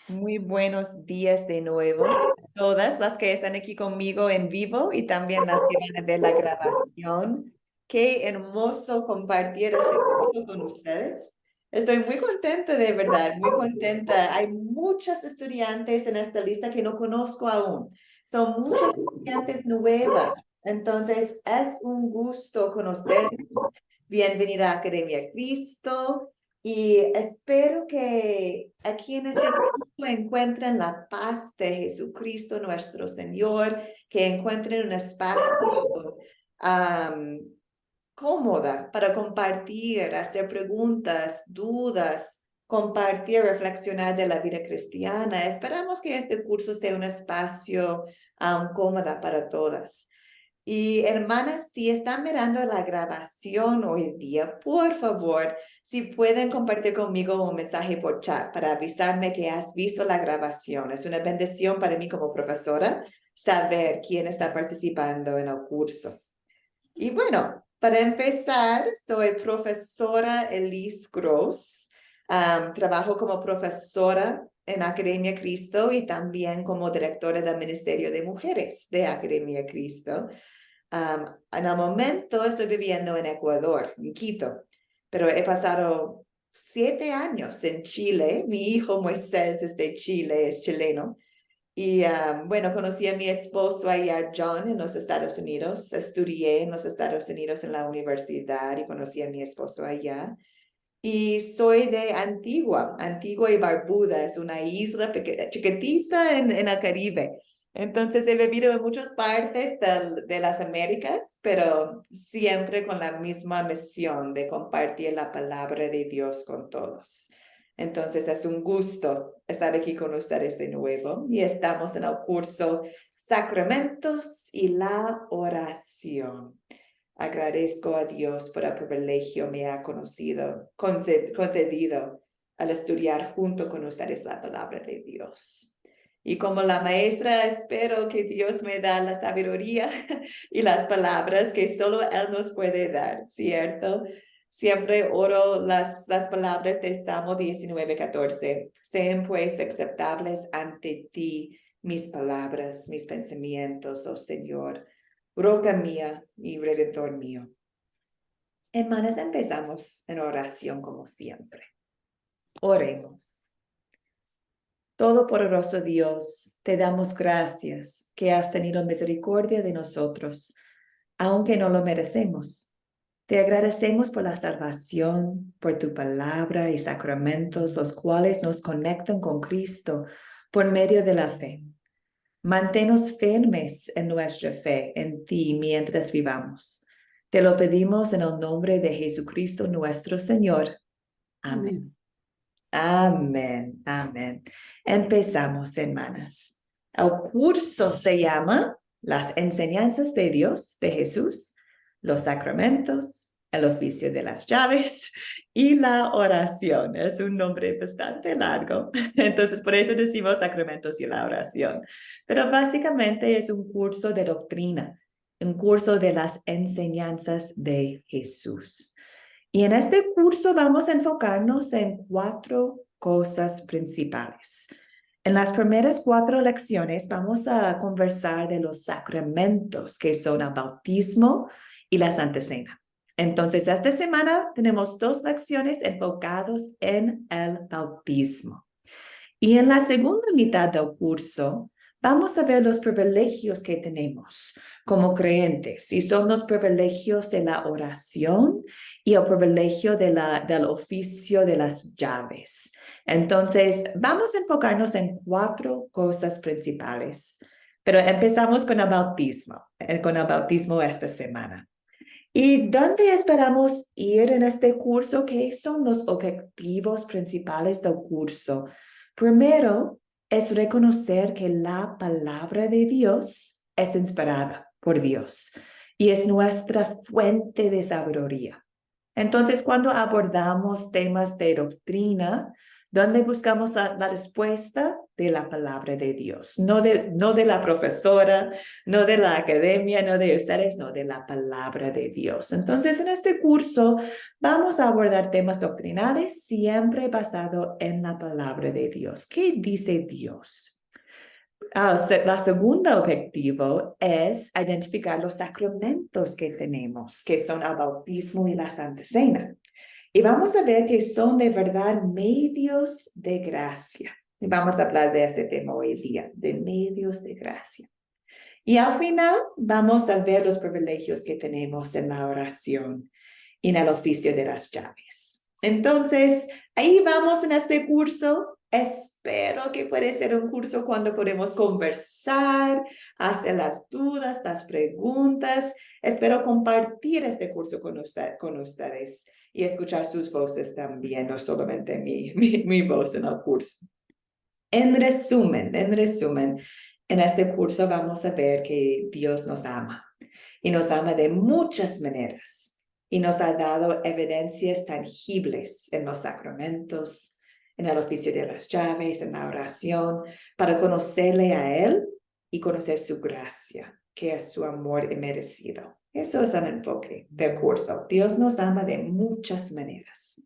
Muy buenos días de nuevo a todas las que están aquí conmigo en vivo y también las que van a ver la grabación. Qué hermoso compartir este curso con ustedes. Estoy muy contenta, de verdad, muy contenta. Hay muchas estudiantes en esta lista que no conozco aún. Son muchas estudiantes nuevas. Entonces, es un gusto conocerles. Bienvenida a Academia Cristo. Y espero que aquí en este curso encuentren la paz de Jesucristo nuestro Señor, que encuentren un espacio am, cómoda para compartir, hacer preguntas, dudas, compartir, reflexionar de la vida cristiana. Esperamos que este curso sea un espacio cómoda para todas. Y hermanas, si están mirando la grabación hoy día, por favor, si pueden compartir conmigo un mensaje por chat para avisarme que has visto la grabación. Es una bendición para mí como profesora saber quién está participando en el curso. Y bueno, para empezar, soy profesora Elise Gross. Trabajo como profesora en Academia Cristo y también como directora del Ministerio de Mujeres de Academia Cristo. En el momento estoy viviendo en Ecuador, en Quito, pero he pasado 7 años en Chile. Mi hijo Moisés es de Chile, es chileno. Y bueno, conocí a mi esposo allá, John, en los Estados Unidos. Estudié en los Estados Unidos en la universidad y conocí a mi esposo allá. Y soy de Antigua, Antigua y Barbuda, es una isla chiquitita en el Caribe. Entonces he vivido en muchas partes de las Américas, pero siempre con la misma misión de compartir la palabra de Dios con todos. Entonces es un gusto estar aquí con ustedes de nuevo y estamos en el curso Sacramentos y la Oración. Agradezco a Dios por el privilegio me ha concedido al estudiar junto con ustedes la palabra de Dios. Y como la maestra, espero que Dios me da la sabiduría y las palabras que solo Él nos puede dar, ¿cierto? Siempre oro las palabras de Salmo 19:14. Sean pues aceptables ante ti mis palabras, mis pensamientos, oh Señor, roca mía y redentor mío. Hermanas, empezamos en oración como siempre. Oremos. Todopoderoso Dios, te damos gracias que has tenido misericordia de nosotros, aunque no lo merecemos. Te agradecemos por la salvación, por tu palabra y sacramentos, los cuales nos conectan con Cristo por medio de la fe. Manténnos firmes en nuestra fe en ti mientras vivamos. Te lo pedimos en el nombre de Jesucristo nuestro Señor. Amén. Amén. Amén. Empezamos, hermanas. El curso se llama Las enseñanzas de Dios, de Jesús, los sacramentos, el oficio de las llaves y la oración. Es un nombre bastante largo, entonces por eso decimos sacramentos y la oración. Pero básicamente es un curso de doctrina, un curso de las enseñanzas de Jesús. Y en este curso vamos a enfocarnos en 4 cosas principales. En las primeras 4 lecciones vamos a conversar de los sacramentos que son el bautismo y la Santa Cena. Entonces, esta semana tenemos 2 lecciones enfocadas en el bautismo. Y en la segunda mitad del curso vamos a ver los privilegios que tenemos como creyentes, y son los privilegios de la oración y el privilegio del oficio de las llaves. Entonces, vamos a enfocarnos en 4 cosas principales, pero empezamos con el bautismo esta semana. ¿Y dónde esperamos ir en este curso? ¿Qué son los objetivos principales del curso? Primero, es reconocer que la palabra de Dios es inspirada por Dios y es nuestra fuente de sabiduría. Entonces, cuando abordamos temas de doctrina, ¿Dónde buscamos la respuesta? De la palabra de Dios, no de la profesora, no de la academia, no de ustedes, no, de la palabra de Dios. Entonces, en este curso vamos a abordar temas doctrinales siempre basado en la palabra de Dios. ¿Qué dice Dios? La segunda objetivo es identificar los sacramentos que tenemos, que son el bautismo y la Santa Cena. Y vamos a ver que son de verdad medios de gracia. Y vamos a hablar de este tema hoy día, de medios de gracia. Y al final vamos a ver los privilegios que tenemos en la oración y en el oficio de las llaves. Entonces, ahí vamos en este curso. Espero que puede ser un curso cuando podemos conversar, hacer las dudas, las preguntas. Espero compartir este curso con ustedes y escuchar sus voces también, no solamente mi voz en el curso. En resumen, en este curso vamos a ver que Dios nos ama y nos ama de muchas maneras y nos ha dado evidencias tangibles en los sacramentos, en el oficio de las llaves, en la oración, para conocerle a Él y conocer su gracia, que es su amor inmerecido. Eso es el enfoque del curso. Dios nos ama de muchas maneras.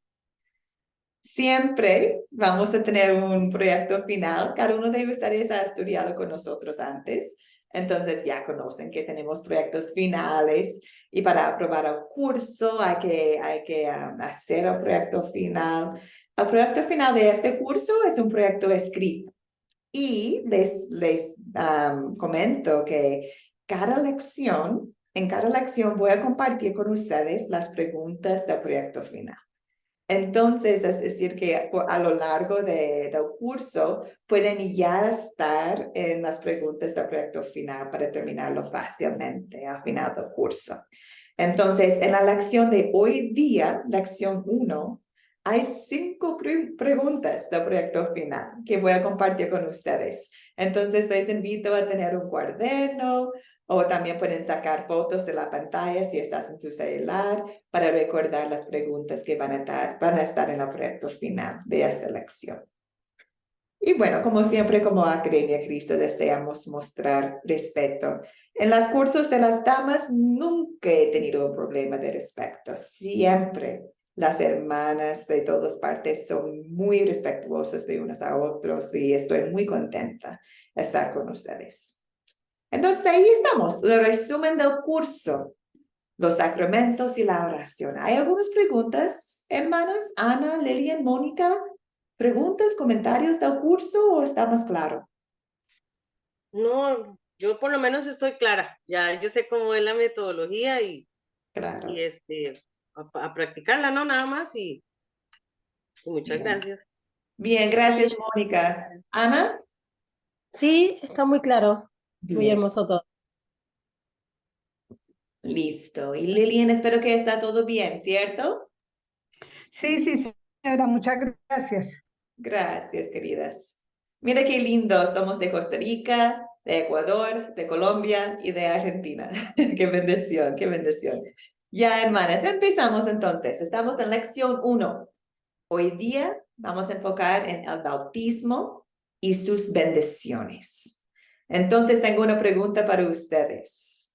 Siempre vamos a tener un proyecto final. Cada uno de ustedes ha estudiado con nosotros antes, entonces ya conocen que tenemos proyectos finales y para aprobar el curso hay que hacer el proyecto final. El proyecto final de este curso es un proyecto escrito y les comento que en cada lección voy a compartir con ustedes las preguntas del proyecto final. Entonces, es decir, que a lo largo del curso pueden ya estar en las preguntas del proyecto final para terminarlo fácilmente al final del curso. Entonces, en la lección de hoy día, lección 1, hay 5 preguntas del proyecto final que voy a compartir con ustedes. Entonces, les invito a tener un cuaderno o también pueden sacar fotos de la pantalla si estás en tu celular para recordar las preguntas que van a estar en el proyecto final de esta lección. Y bueno, como siempre, como Academia Cristo, deseamos mostrar respeto. En los cursos de las damas nunca he tenido un problema de respeto. Siempre las hermanas de todas partes son muy respetuosas de unas a otros y estoy muy contenta de estar con ustedes. Entonces ahí estamos, el resumen del curso, los sacramentos y la oración. ¿Hay algunas preguntas, hermanas? Ana, Lilian, Mónica, ¿preguntas, comentarios del curso o está más claro? No, yo por lo menos estoy clara. Ya yo sé cómo es la metodología Claro. y a practicarla, ¿no? Nada más y muchas gracias. Bien, gracias, Mónica. Ana. Sí, está muy claro. Muy Bien, hermoso todo. listo. Y Lilian, espero que está todo bien, ¿cierto? Sí, señora, muchas gracias. Gracias, queridas. Mira qué lindo, somos de Costa Rica, de Ecuador, de Colombia y de Argentina. Qué bendición, qué bendición. Ya, hermanas, empezamos entonces. Estamos en lección 1. Hoy día vamos a enfocar en el bautismo y sus bendiciones. Entonces, tengo una pregunta para ustedes.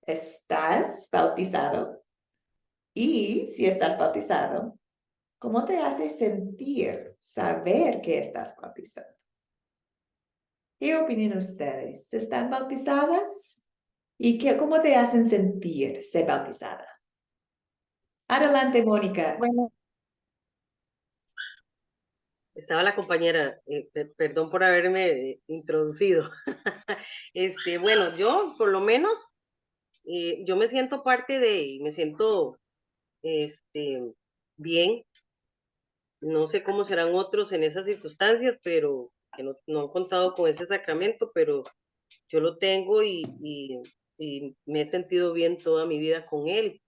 ¿Estás bautizado? Y si estás bautizado, ¿cómo te hace sentir saber que estás bautizado? ¿Qué opinan ustedes? ¿Están bautizadas? ¿Y cómo te hacen sentir ser bautizada? Adelante, Mónica. Bueno, Estaba la compañera, perdón por haberme introducido. Bueno, yo por lo menos, yo me siento parte me siento bien. No sé cómo serán otros en esas circunstancias, pero que no han contado con ese sacramento, pero yo lo tengo y me he sentido bien toda mi vida con él.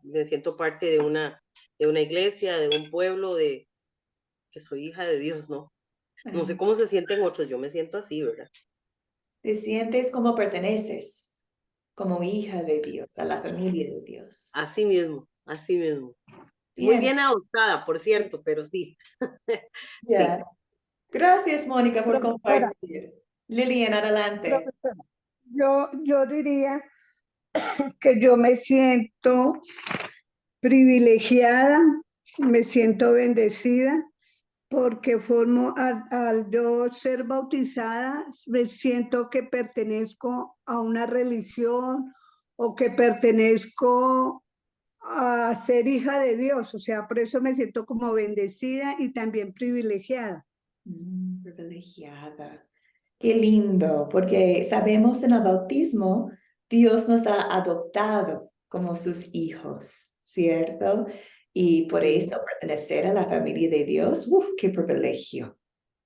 Me siento parte de una iglesia, de un pueblo, que soy hija de Dios, ¿no? No sé cómo se sienten otros, yo me siento así, ¿verdad? Te sientes como perteneces, como hija de Dios, a la familia de Dios. Así mismo, así mismo. Muy Bien, bien adoptada, por cierto, pero sí. Sí. ya. Gracias, Mónica, por Profesora, compartir. Lilian, adelante. profesora, yo diría que yo me siento privilegiada, me siento bendecida porque al yo ser bautizada, me siento que pertenezco a una religión o que pertenezco a ser hija de Dios, o sea, por eso me siento como bendecida y también privilegiada. Privilegiada. Qué lindo, porque sabemos en el bautismo, Dios nos ha adoptado como sus hijos, ¿cierto? Y por eso pertenecer a la familia de Dios, ¡uf! ¡Qué privilegio!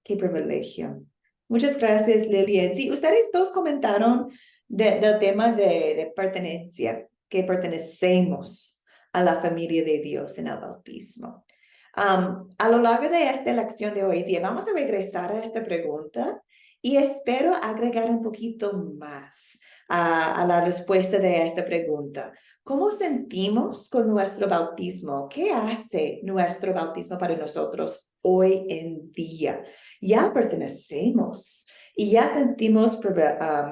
¡Qué privilegio! Muchas gracias, Lilian. Sí, ustedes dos comentaron del tema de pertenencia, que pertenecemos a la familia de Dios en el bautismo. A lo largo de esta lección de hoy día, vamos a regresar a esta pregunta y espero agregar un poquito más a la respuesta de esta pregunta. ¿Cómo sentimos con nuestro bautismo? ¿Qué hace nuestro bautismo para nosotros hoy en día? Ya pertenecemos y ya sentimos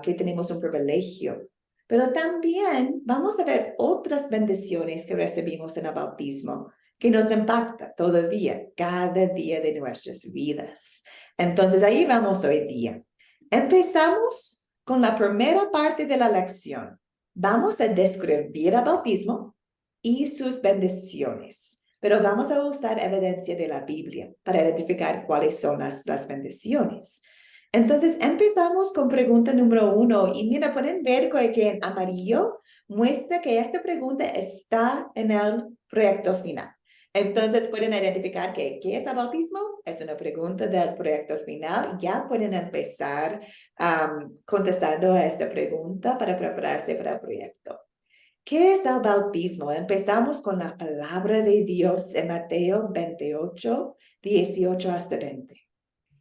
que tenemos un privilegio. Pero también vamos a ver otras bendiciones que recibimos en el bautismo que nos impacta todavía, cada día de nuestras vidas. Entonces, ahí vamos hoy día. Empezamos con la primera parte de la lección. Vamos a describir el bautismo y sus bendiciones, pero vamos a usar evidencia de la Biblia para identificar cuáles son las bendiciones. Entonces, empezamos con pregunta número 1 y mira, pueden ver que en amarillo muestra que esta pregunta está en el proyecto final. Entonces pueden identificar que ¿qué es el bautismo? Es una pregunta del proyecto final. Ya pueden empezar contestando a esta pregunta para prepararse para el proyecto. ¿Qué es el bautismo? Empezamos con la palabra de Dios en Mateo 28, 18 hasta 20.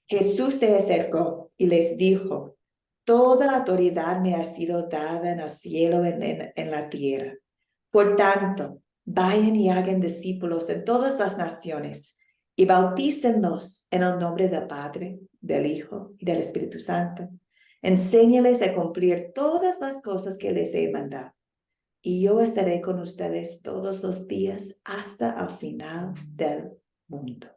Jesús se acercó y les dijo, toda autoridad me ha sido dada en el cielo y en la tierra. Por tanto, vayan y hagan discípulos en todas las naciones y bautícenlos en el nombre del Padre, del Hijo y del Espíritu Santo. Enséñales a cumplir todas las cosas que les he mandado. Y yo estaré con ustedes todos los días hasta el final del mundo.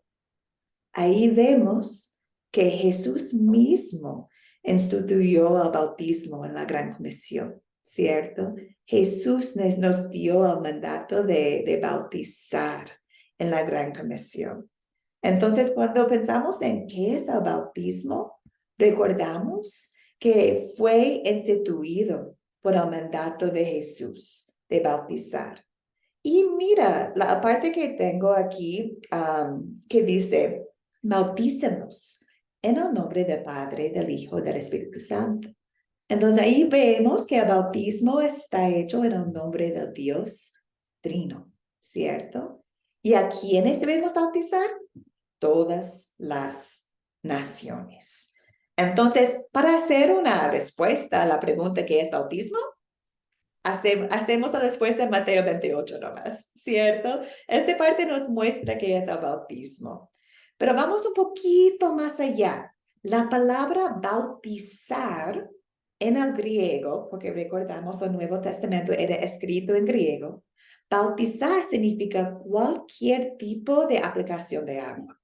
Ahí vemos que Jesús mismo instituyó el bautismo en la Gran Comisión, ¿cierto? Jesús nos dio el mandato de bautizar en la Gran Comisión. Entonces, cuando pensamos en qué es el bautismo, recordamos que fue instituido por el mandato de Jesús de bautizar. Y mira, la parte que tengo aquí que dice, bautícenos en el nombre del Padre, del Hijo y del Espíritu Santo. Entonces ahí vemos que el bautismo está hecho en el nombre del Dios Trino, ¿cierto? ¿Y a quiénes debemos bautizar? Todas las naciones. Entonces, para hacer una respuesta a la pregunta ¿qué es bautismo? Hacemos la respuesta en Mateo 28 nomás, ¿cierto? Esta parte nos muestra qué es el bautismo. Pero vamos un poquito más allá. La palabra bautizar en el griego, porque recordamos el Nuevo Testamento era escrito en griego, bautizar significa cualquier tipo de aplicación de agua.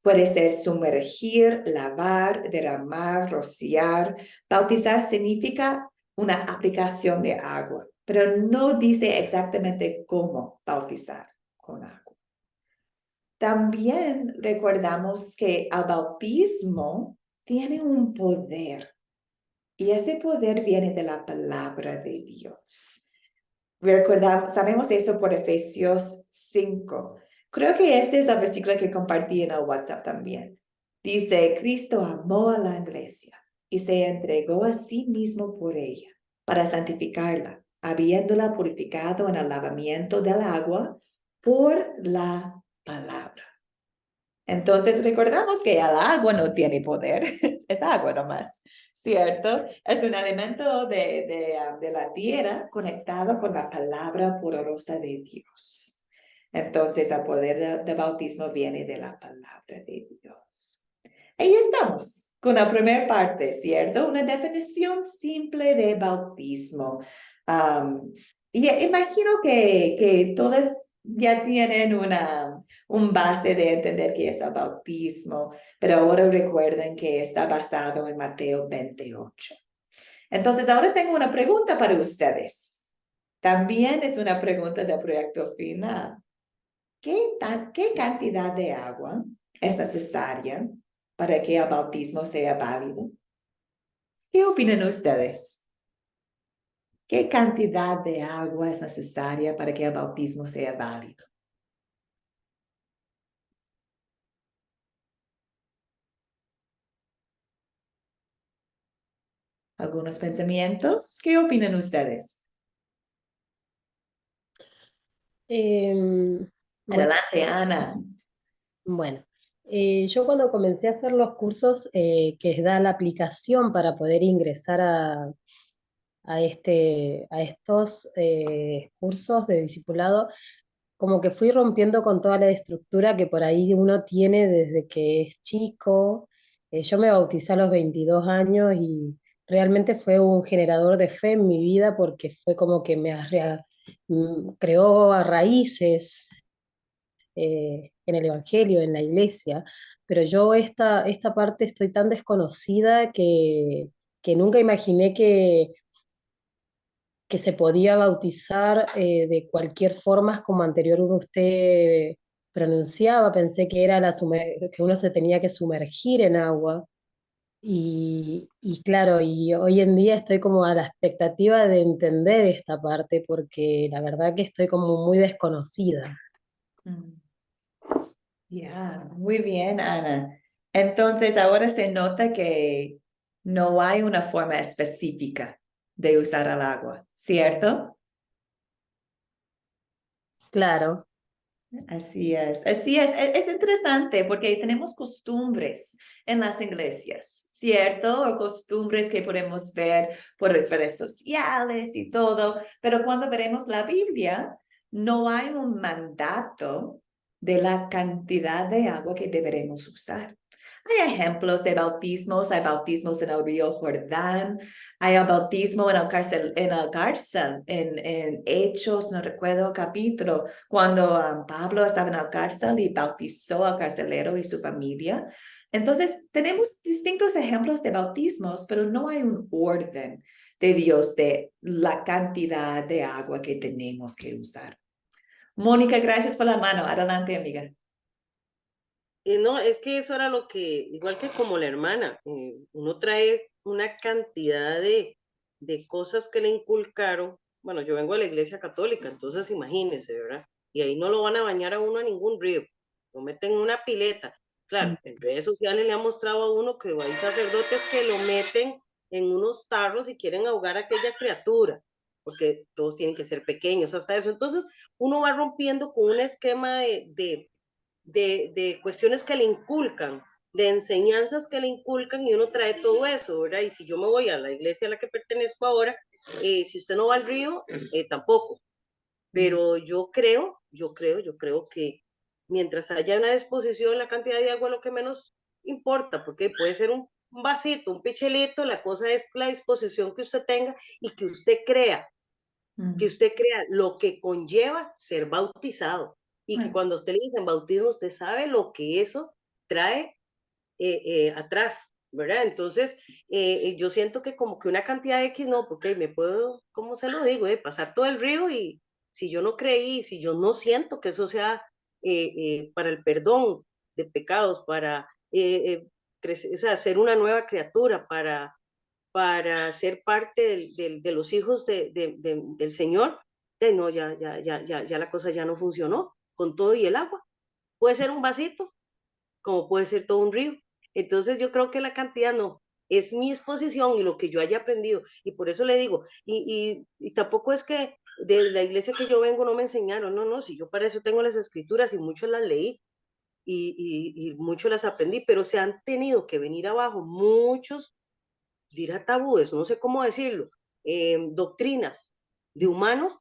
Puede ser sumergir, lavar, derramar, rociar. Bautizar significa una aplicación de agua, pero no dice exactamente cómo bautizar con agua. También recordamos que el bautismo tiene un poder y ese poder viene de la palabra de Dios. Sabemos eso por Efesios 5. Creo que ese es el versículo que compartí en el WhatsApp también. Dice, Cristo amó a la iglesia y se entregó a sí mismo por ella para santificarla, habiéndola purificado en el lavamiento del agua por la palabra. Entonces recordamos que el agua no tiene poder, es agua nomás, ¿cierto? Es un elemento de la tierra conectado con la palabra poderosa de Dios. Entonces, el poder de bautismo viene de la palabra de Dios. Ahí estamos con la primera parte, ¿cierto? Una definición simple de bautismo. Y imagino que todas ya tienen un base de entender qué es el bautismo, pero ahora recuerden que está basado en Mateo 28. Entonces, ahora tengo una pregunta para ustedes. También es una pregunta de proyecto final. ¿Qué cantidad de agua es necesaria para que el bautismo sea válido? ¿Qué opinan ustedes? ¿Qué cantidad de agua es necesaria para que el bautismo sea válido? ¿Algunos pensamientos? ¿Qué opinan ustedes? Em, bueno, Adelante, Ana. bueno, yo cuando comencé a hacer los cursos que da la aplicación para poder ingresar a estos cursos de discipulado, como que fui rompiendo con toda la estructura que por ahí uno tiene desde que es chico. Yo me bauticé a los 22 años y realmente fue un generador de fe en mi vida porque fue como que creó a raíces en el Evangelio, en la iglesia, pero yo esta parte estoy tan desconocida que nunca imaginé que se podía bautizar de cualquier forma como anteriormente usted pronunciaba. Pensé que era que uno se tenía que sumergir en agua. Y claro, y hoy en día estoy como a la expectativa de entender esta parte porque la verdad que estoy como muy desconocida. Mm. Ya, muy bien, Ana. Entonces, ahora se nota que no hay una forma específica de usar el agua, ¿cierto? Claro. Así es, así es. Es interesante porque tenemos costumbres en las iglesias, ¿cierto? O costumbres que podemos ver por las redes sociales y todo, pero cuando veremos la Biblia, no hay un mandato de la cantidad de agua que deberemos usar. Hay ejemplos de bautismos, hay bautismos en el río Jordán, hay el bautismo en Hechos, no recuerdo el capítulo, cuando Pablo estaba en la cárcel y bautizó al carcelero y su familia. Entonces, tenemos distintos ejemplos de bautismos, pero no hay un orden de Dios de la cantidad de agua que tenemos que usar. Mónica, gracias por la mano. Adelante, amiga. Y no, es que eso era lo que, igual que como la hermana, uno trae una cantidad de cosas que le inculcaron. Bueno, yo vengo de la iglesia católica, entonces imagínense, ¿verdad? Y ahí no lo van a bañar a uno a ningún río, lo meten en una pileta. Claro, en redes sociales le han mostrado a uno que hay sacerdotes que lo meten en unos tarros y quieren ahogar a aquella criatura, porque todos tienen que ser pequeños hasta eso. Entonces, uno va rompiendo con un esquema de cuestiones que le inculcan, de enseñanzas que le inculcan y uno trae todo eso, ¿verdad? Y si yo me voy a la iglesia a la que pertenezco ahora, si usted no va al río, tampoco. Pero yo creo que mientras haya una disposición, la cantidad de agua es lo que menos importa, porque puede ser un vasito, un pichelito, la cosa es la disposición que usted tenga y que usted crea lo que conlleva ser bautizado y que cuando usted le dicen bautismo, usted sabe lo que eso trae atrás, ¿verdad? Entonces, yo siento que como que una cantidad X, no, porque me puedo, ¿cómo se lo digo? Pasar todo el río y si yo no creí, si yo no siento que eso sea para el perdón de pecados, para crecer, o sea, ser una nueva criatura, para ser parte de los hijos del Señor, no, ya la cosa ya no funcionó con todo y el agua. Puede ser un vasito, como puede ser todo un río. Entonces yo creo que la cantidad no, es mi exposición y lo que yo haya aprendido. Y por eso le digo, y tampoco es que de la iglesia que yo vengo no me enseñaron, no, no, si yo para eso tengo las escrituras y muchas las leí y muchas las aprendí, pero se han tenido que venir abajo muchos dirá tabúes, no sé cómo decirlo, doctrinas de humanos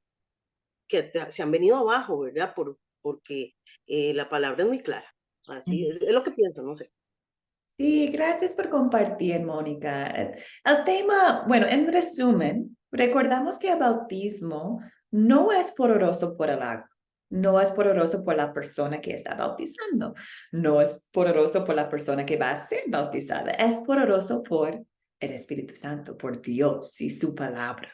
que se han venido abajo, ¿verdad? porque la palabra es muy clara. Así es lo que pienso, no sé. Sí, gracias por compartir, Mónica. El tema, bueno, en resumen, recordamos que el bautismo no es poderoso por el agua, no es poderoso por la persona que está bautizando, no es poderoso por la persona que va a ser bautizada, es poderoso por el Espíritu Santo, por Dios y su palabra.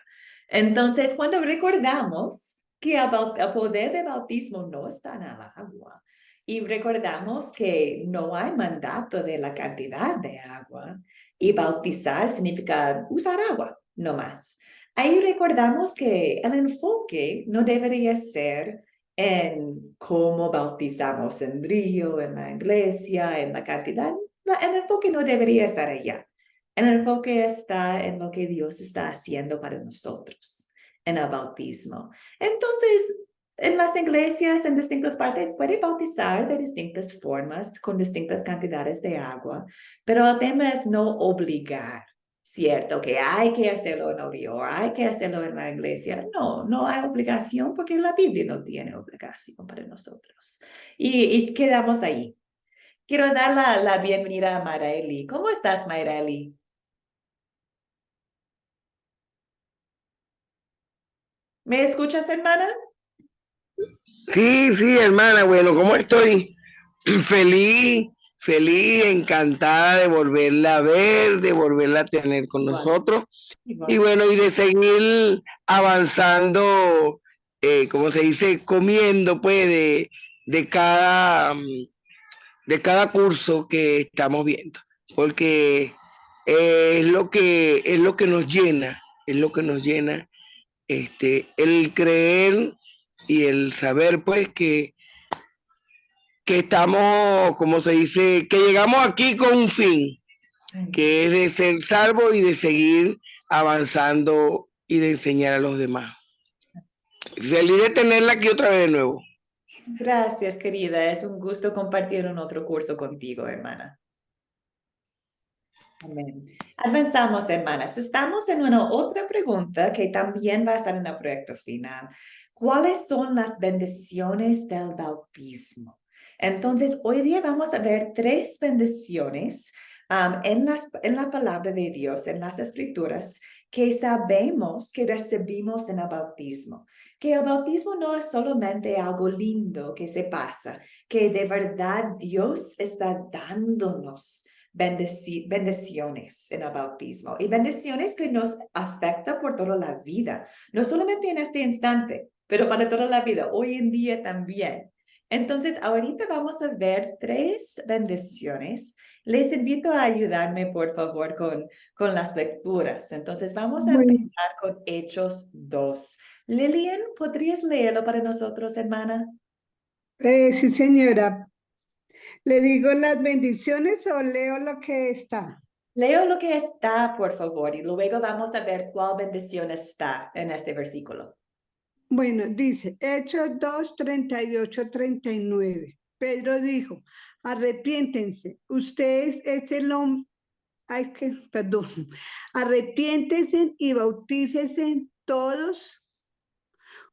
Entonces, cuando recordamos que el poder del bautismo no está en el agua, y recordamos que no hay mandato de la cantidad de agua y bautizar significa usar agua, no más. Ahí recordamos que el enfoque no debería ser en cómo bautizamos en río, en la iglesia, en la cantidad. El enfoque no debería estar allá. El enfoque está en lo que Dios está haciendo para nosotros en el bautismo. Entonces, en las iglesias, en distintas partes, puede bautizar de distintas formas, con distintas cantidades de agua, pero el tema es no obligar, ¿cierto? Que hay que hacerlo en el río, hay que hacerlo en la iglesia. No, no hay obligación porque la Biblia no tiene obligación para nosotros. Y quedamos ahí. Quiero dar la bienvenida a Mayraeli. ¿Cómo estás, Mayraeli? ¿Me escuchas, hermana? Sí, sí, hermana, bueno, ¿cómo estoy? Feliz, feliz, encantada de volverla a ver, de volverla a tener con Igual, nosotros y igual. bueno, y de seguir avanzando, como se dice, comiendo pues de cada curso que estamos viendo, porque es lo que nos llena, es lo que nos llena, el creer y el saber pues que estamos, como se dice, que llegamos aquí con un fin, que es de ser salvo y de seguir avanzando y de enseñar a los demás. Feliz de tenerla aquí otra vez de nuevo. Gracias, querida. Es un gusto compartir un otro curso contigo, hermana. Amén. Avanzamos, hermanas. Estamos en una otra pregunta que también va a estar en el proyecto final. ¿Cuáles son las bendiciones del bautismo? Entonces, hoy día vamos a ver 3 bendiciones en la palabra de Dios, en las escrituras, que sabemos que recibimos en el bautismo. Que el bautismo no es solamente algo lindo que se pasa, que de verdad Dios está dándonos bendiciones en el bautismo y bendiciones que nos afectan por toda la vida, no solamente en este instante, pero para toda la vida, hoy en día también. Entonces, ahorita vamos a ver 3 bendiciones. Les invito a ayudarme, por favor, con las lecturas. Entonces, vamos a Bueno, empezar con Hechos 2. Lilian, ¿podrías leerlo para nosotros, hermana? sí, señora. ¿Le digo las bendiciones o leo lo que está? Leo lo que está, por favor, y luego vamos a ver cuál bendición está en este versículo. Bueno, dice Hechos 2, 38, 39. Pedro dijo, arrepiéntense, ustedes es el hombre, perdón, arrepiéntense y bautícese todos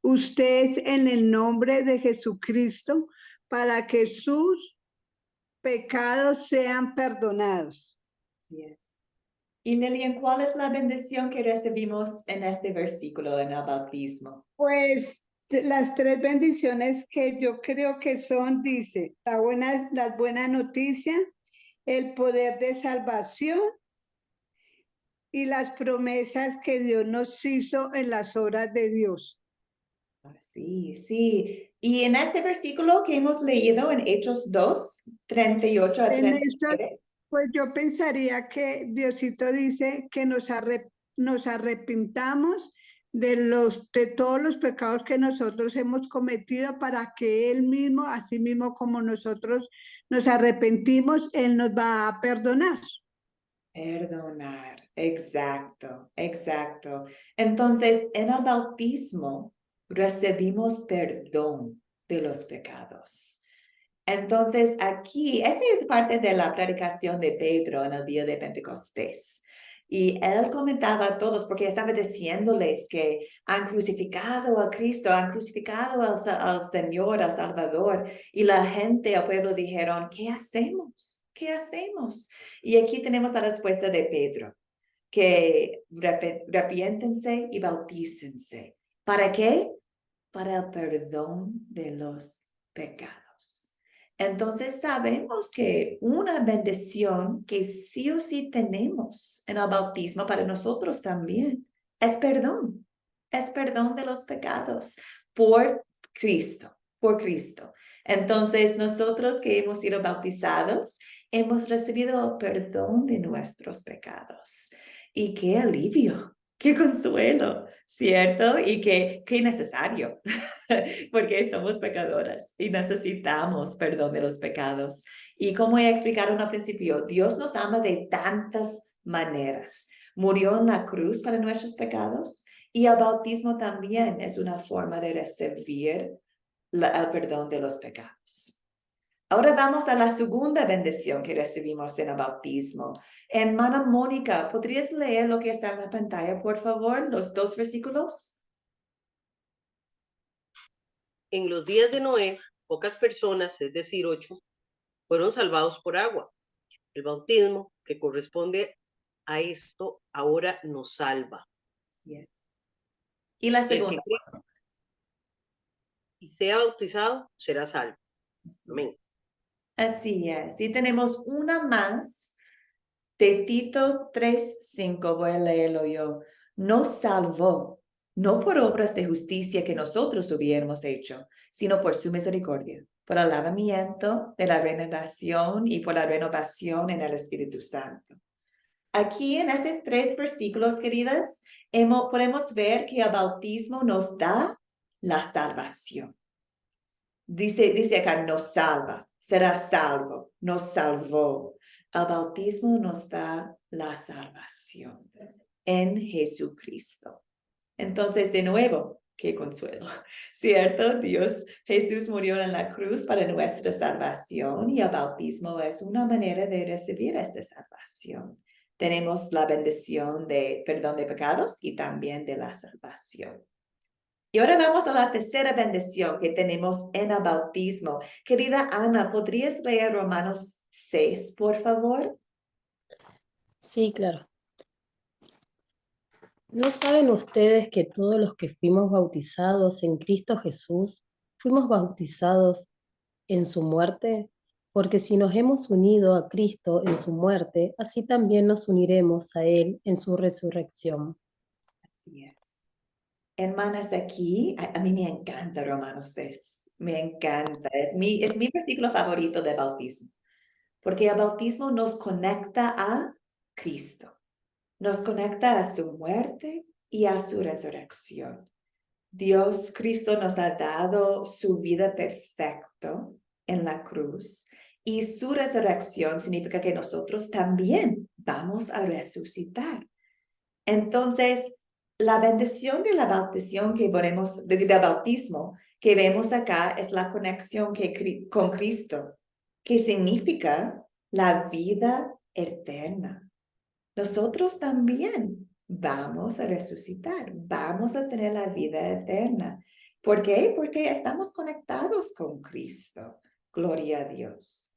ustedes en el nombre de Jesucristo para que sus pecados sean perdonados. Yes. Y Lilian, ¿cuál es la bendición que recibimos en este versículo en el bautismo? Pues las 3 bendiciones que yo creo que son, dice, la buena noticia, el poder de salvación y las promesas que Dios nos hizo en las obras de Dios. Sí, sí. Y en este versículo que hemos leído en Hechos 2, 38 a En esto, 39. pues yo pensaría que Diosito dice que nos arrepintamos de todos los pecados que nosotros hemos cometido para que Él mismo, así mismo como nosotros nos arrepentimos, Él nos va a perdonar. Perdonar, exacto, exacto. Entonces, en el bautismo recibimos perdón de los pecados. Entonces, aquí, esa es parte de la predicación de Pedro en el día de Pentecostés. Y él comentaba a todos, porque estaba diciéndoles que han crucificado a Cristo, han crucificado al Señor, al Salvador. Y la gente, el pueblo dijeron, ¿qué hacemos? ¿Qué hacemos? Y aquí tenemos la respuesta de Pedro, que arrepiéntense y bautícense. ¿Para qué? Para el perdón de los pecados. Entonces sabemos que una bendición que sí o sí tenemos en el bautismo para nosotros también es perdón de los pecados por Cristo, por Cristo. Entonces nosotros que hemos sido bautizados, hemos recibido el perdón de nuestros pecados. Y qué alivio, qué consuelo, ¿cierto? Y qué necesario. Porque somos pecadoras y necesitamos perdón de los pecados. Y como he explicado al principio, Dios nos ama de tantas maneras. Murió en la cruz para nuestros pecados y el bautismo también es una forma de recibir el perdón de los pecados. Ahora vamos a la segunda bendición que recibimos en el bautismo. Hermana Mónica, ¿podrías leer lo que está en la pantalla, por favor? Los 2 versículos. En los días de Noé, pocas personas, es decir, 8, fueron salvados por agua. El bautismo que corresponde a esto ahora nos salva. Así es. Y la El que segunda. cree y sea bautizado será salvo. Amén. Así es. Y tenemos una más de Tito 3:5. Voy a leerlo yo. Nos salvó, no por obras de justicia que nosotros hubiéramos hecho, sino por su misericordia, por el lavamiento de la regeneración y por la renovación en el Espíritu Santo. Aquí en esos 3 versículos, queridas, podemos ver que el bautismo nos da la salvación. Dice acá, nos salva, será salvo, nos salvó. El bautismo nos da la salvación en Jesucristo. Entonces, de nuevo, qué consuelo, ¿cierto? Jesús murió en la cruz para nuestra salvación y el bautismo es una manera de recibir esta salvación. Tenemos la bendición de perdón de pecados y también de la salvación. Y ahora vamos a la tercera bendición que tenemos en el bautismo. Querida Ana, ¿podrías leer Romanos 6, por favor? Sí, claro. ¿No saben ustedes que todos los que fuimos bautizados en Cristo Jesús, fuimos bautizados en su muerte? Porque si nos hemos unido a Cristo en su muerte, así también nos uniremos a Él en su resurrección. Así es. Hermanas, aquí, a mí me encanta Romanos 6. Me encanta. Es mi versículo favorito de bautismo. Porque el bautismo nos conecta a Cristo. Nos conecta a su muerte y a su resurrección. Dios, Cristo nos ha dado su vida perfecta en la cruz y su resurrección significa que nosotros también vamos a resucitar. Entonces, la bendición de la bautización del bautismo que vemos acá es la conexión con Cristo, que significa la vida eterna. Nosotros también vamos a resucitar, vamos a tener la vida eterna. ¿Por qué? Porque estamos conectados con Cristo. Gloria a Dios.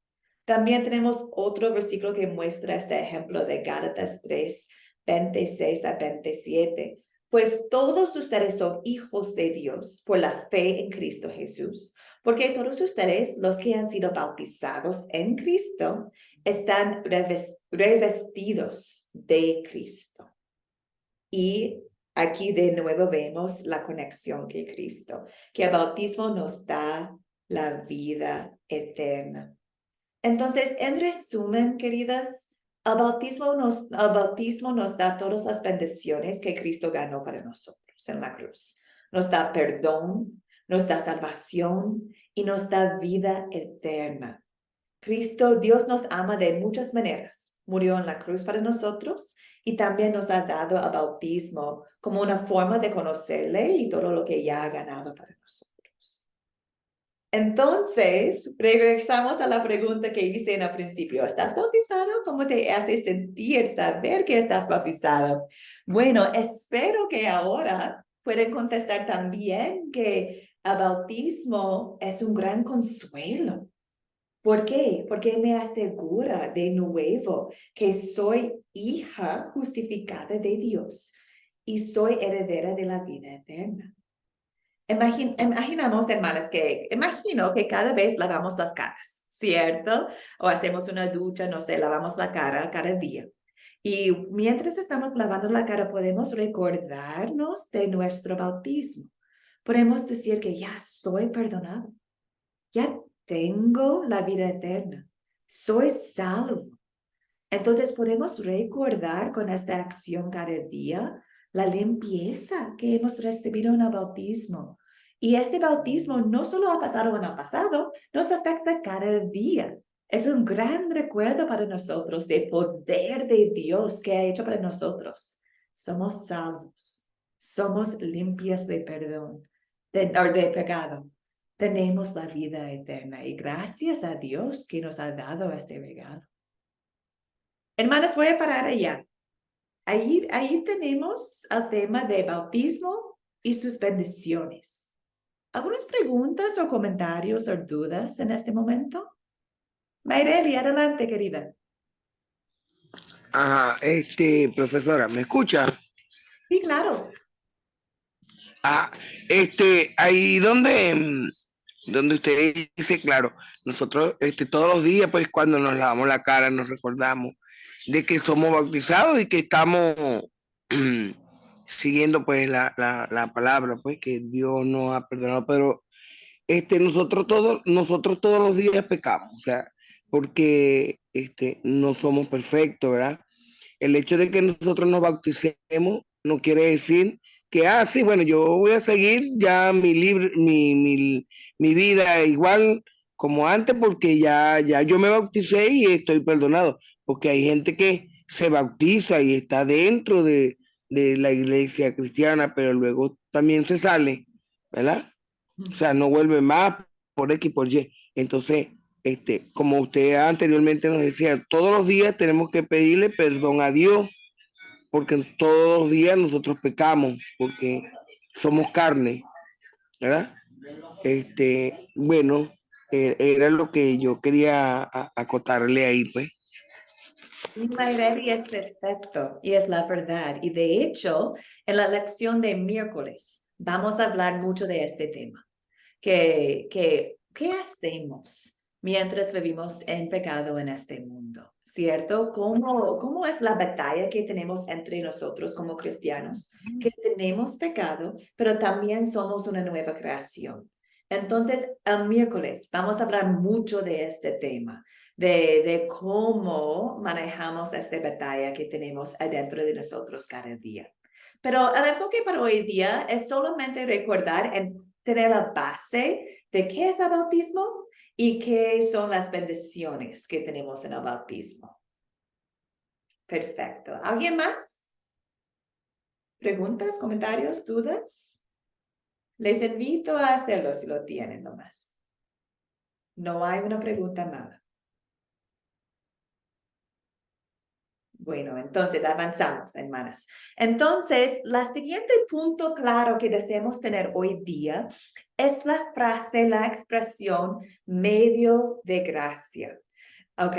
También tenemos otro versículo que muestra este ejemplo de Gálatas 3:26-27. Pues todos ustedes son hijos de Dios por la fe en Cristo Jesús, porque todos ustedes, los que han sido bautizados en Cristo, están revestidos de Cristo. Y aquí de nuevo vemos la conexión que Cristo, que el bautismo nos da la vida eterna. Entonces, en resumen, queridas, el bautismo nos da todas las bendiciones que Cristo ganó para nosotros en la cruz. Nos da perdón, nos da salvación y nos da vida eterna. Dios nos ama de muchas maneras. Murió en la cruz para nosotros y también nos ha dado el bautismo como una forma de conocerle y todo lo que ya ha ganado para nosotros. Entonces, regresamos a la pregunta que hice en el principio. ¿Estás bautizado? ¿Cómo te hace sentir saber que estás bautizado? Bueno, espero que ahora pueden contestar también que el bautismo es un gran consuelo. ¿Por qué? Porque me asegura de nuevo que soy hija justificada de Dios y soy heredera de la vida eterna. Imaginamos, hermanas, imagino que cada vez lavamos las caras, ¿cierto? O hacemos una ducha, no sé, lavamos la cara cada día. Y mientras estamos lavando la cara, podemos recordarnos de nuestro bautismo. Podemos decir que ya soy perdonado, ya tengo la vida eterna, soy salvo. Entonces podemos recordar con esta acción cada día la limpieza que hemos recibido en el bautismo. Y este bautismo no solo ha pasado en el pasado, nos afecta cada día. Es un gran recuerdo para nosotros del poder de Dios que ha hecho para nosotros. Somos salvos, somos limpias de perdón, de pecado. Tenemos la vida eterna y gracias a Dios que nos ha dado este regalo. Hermanas, voy a parar allá. Ahí tenemos el tema de bautismo y sus bendiciones. ¿Algunas preguntas o comentarios o dudas en este momento? Mayreli, adelante, querida. Ajá, profesora, ¿me escucha? Sí, claro. Ah, ahí donde usted dice, claro, nosotros, todos los días, pues, cuando nos lavamos la cara, nos recordamos de que somos bautizados y que estamos siguiendo, pues, la palabra, pues, que Dios nos ha perdonado, pero nosotros todos los días pecamos, o sea, porque, no somos perfectos, ¿verdad? El hecho de que nosotros nos bauticemos no quiere decir que, sí, bueno, yo voy a seguir ya mi vida igual como antes porque ya yo me bauticé y estoy perdonado. Porque hay gente que se bautiza y está dentro de la iglesia cristiana, pero luego también se sale, ¿verdad? O sea, no vuelve más por X, por Y. Entonces, como usted anteriormente nos decía, todos los días tenemos que pedirle perdón a Dios, porque todos los días nosotros pecamos, porque somos carne, ¿verdad? Bueno, era lo que yo quería acotarle ahí, pues. Y Mayreli es perfecto y es la verdad. Y de hecho, en la lección de miércoles vamos a hablar mucho de este tema. ¿Qué hacemos mientras vivimos en pecado en este mundo? ¿Cierto? ¿Cómo es la batalla que tenemos entre nosotros como cristianos? Que tenemos pecado, pero también somos una nueva creación. Entonces, el miércoles vamos a hablar mucho de este tema, de cómo manejamos esta batalla que tenemos adentro de nosotros cada día. Pero el enfoque para hoy día es solamente recordar tener la base de qué es el bautismo y qué son las bendiciones que tenemos en el bautismo. Perfecto. ¿Alguien más? ¿Preguntas, comentarios, dudas? Les invito a hacerlo si lo tienen nomás. No hay una pregunta nada. Bueno, entonces avanzamos, hermanas. Entonces, el siguiente punto claro que deseamos tener hoy día es la frase, la expresión medio de gracia. Ok,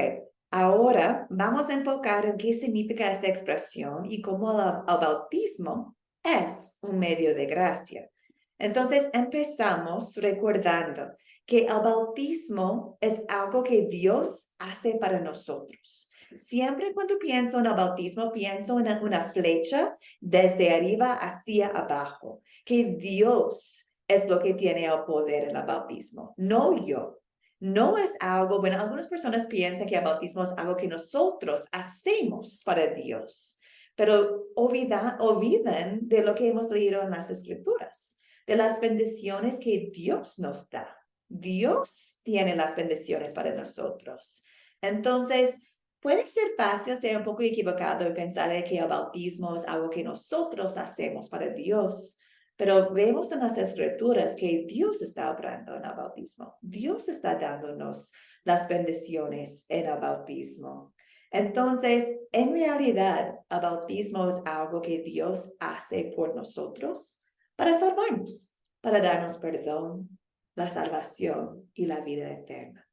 ahora vamos a enfocar en qué significa esta expresión y cómo el bautismo es un medio de gracia. Entonces, empezamos recordando que el bautismo es algo que Dios hace para nosotros. Siempre cuando pienso en el bautismo, pienso en una flecha desde arriba hacia abajo, que Dios es lo que tiene el poder en el bautismo, no yo. No es algo, bueno, algunas personas piensan que el bautismo es algo que nosotros hacemos para Dios, pero olvidan de lo que hemos leído en las Escrituras, de las bendiciones que Dios nos da. Dios tiene las bendiciones para nosotros. Entonces, puede ser fácil ser un poco equivocado y pensar que el bautismo es algo que nosotros hacemos para Dios, Pero vemos en las Escrituras que Dios está obrando en el bautismo. Dios está dándonos las bendiciones en el bautismo. Entonces, en realidad, el bautismo es algo que Dios hace por nosotros para salvarnos, para darnos perdón, la salvación y la vida eterna.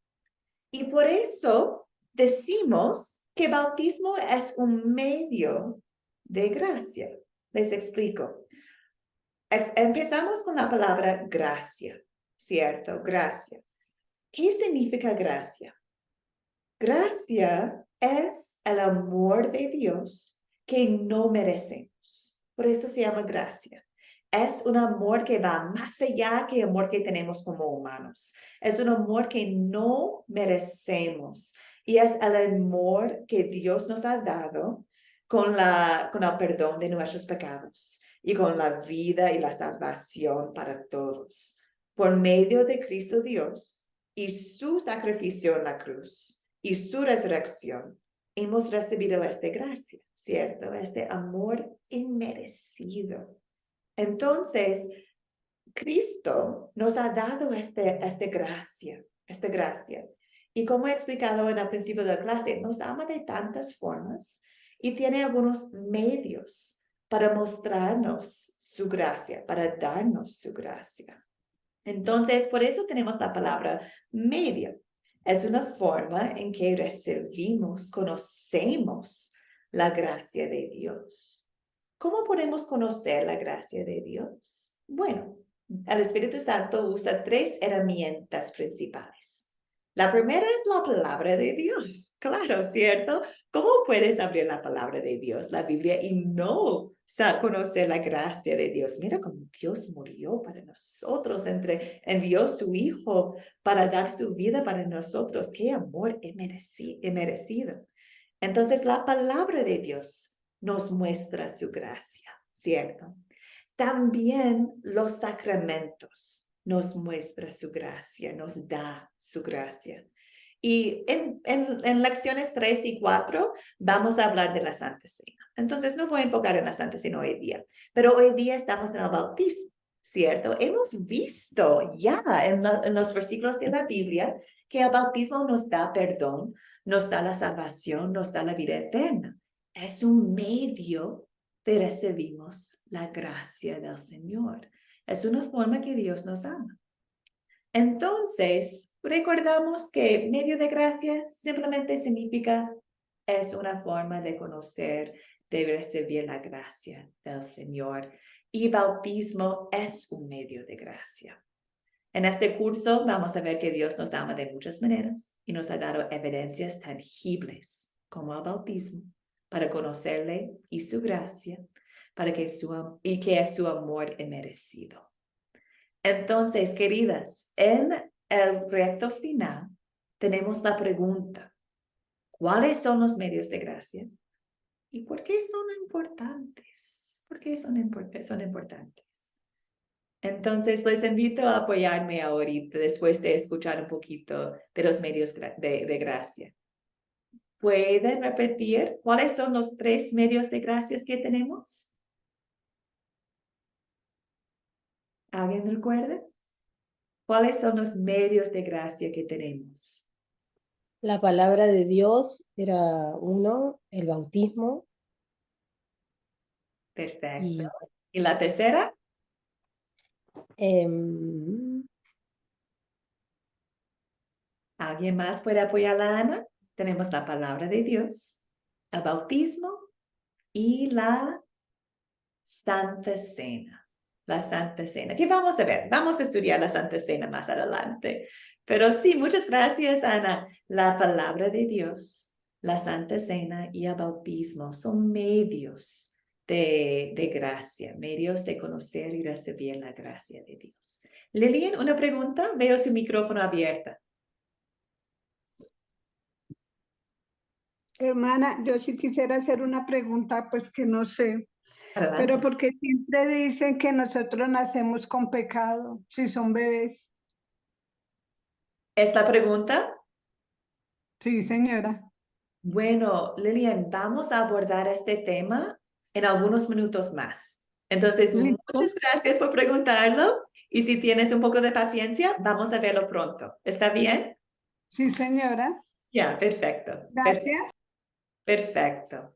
Y por eso decimos que bautismo es un medio de gracia. Les explico. Empezamos con la palabra gracia, ¿cierto? Gracia. ¿Qué significa gracia? Gracia es el amor de Dios que no merecemos. Por eso se llama gracia. Es un amor que va más allá que el amor que tenemos como humanos. Es un amor que no merecemos. Y es el amor que Dios nos ha dado con el perdón de nuestros pecados y con la vida y la salvación para todos. Por medio de Cristo Dios y su sacrificio en la cruz y su resurrección, hemos recibido esta gracia, ¿cierto? Este amor inmerecido. Entonces, Cristo nos ha dado esta gracia. Y como he explicado en el principio de la clase, nos ama de tantas formas y tiene algunos medios para mostrarnos su gracia, para darnos su gracia. Entonces, por eso tenemos la palabra medio. Es una forma en que recibimos, conocemos la gracia de Dios. ¿Cómo podemos conocer la gracia de Dios? Bueno, el Espíritu Santo usa 3 herramientas principales. La primera es la palabra de Dios. Claro, ¿cierto? ¿Cómo puedes abrir la palabra de Dios, la Biblia, y no conocer la gracia de Dios? Mira cómo Dios murió para nosotros, envió su Hijo para dar su vida para nosotros. ¡Qué amor merecido! Entonces, la palabra de Dios nos muestra su gracia, ¿cierto? También los sacramentos nos muestra su gracia, nos da su gracia. Y en lecciones 3 y 4 vamos a hablar de la Santa Cena. Entonces no voy a enfocar en la Santa Cena hoy día, pero hoy día estamos en el bautismo, ¿cierto? Hemos visto ya en los versículos de la Biblia que el bautismo nos da perdón, nos da la salvación, nos da la vida eterna. Es un medio de recibimos la gracia del Señor. Es una forma que Dios nos ama. Entonces, recordamos que medio de gracia simplemente significa es una forma de conocer, de recibir la gracia del Señor. Y bautismo es un medio de gracia. En este curso vamos a ver que Dios nos ama de muchas maneras y nos ha dado evidencias tangibles como el bautismo para conocerle y su gracia, para que es su amor inmerecido. Entonces, queridas, en el recto final tenemos la pregunta: ¿cuáles son los medios de gracia? ¿Y por qué son importantes? ¿Por qué son importantes? Entonces, les invito a apoyarme ahorita después de escuchar un poquito de los medios de gracia. ¿Pueden repetir cuáles son los 3 medios de gracias que tenemos? ¿Alguien recuerda? ¿Cuáles son los medios de gracia que tenemos? La palabra de Dios era uno, el bautismo. Perfecto. ¿Y la tercera? ¿Alguien más puede apoyar a Ana? Tenemos la palabra de Dios, el bautismo y la Santa Cena. La Santa Cena. ¿Qué vamos a ver? Vamos a estudiar la Santa Cena más adelante. Pero sí, muchas gracias, Ana. La palabra de Dios, la Santa Cena y el bautismo son medios de gracia, medios de conocer y recibir la gracia de Dios. Lilian, una pregunta. Veo su micrófono abierto. Hermana, yo sí quisiera hacer una pregunta, pues que no sé, Adelante. pero porque siempre dicen que nosotros nacemos con pecado, si son bebés. ¿Es la pregunta? Sí, señora. Bueno, Lilian, vamos a abordar este tema en algunos minutos más. Entonces, Listo. muchas gracias por preguntarlo. Y si tienes un poco de paciencia, vamos a verlo pronto. ¿Está bien? Sí, señora. Ya, perfecto. Gracias. Perfecto.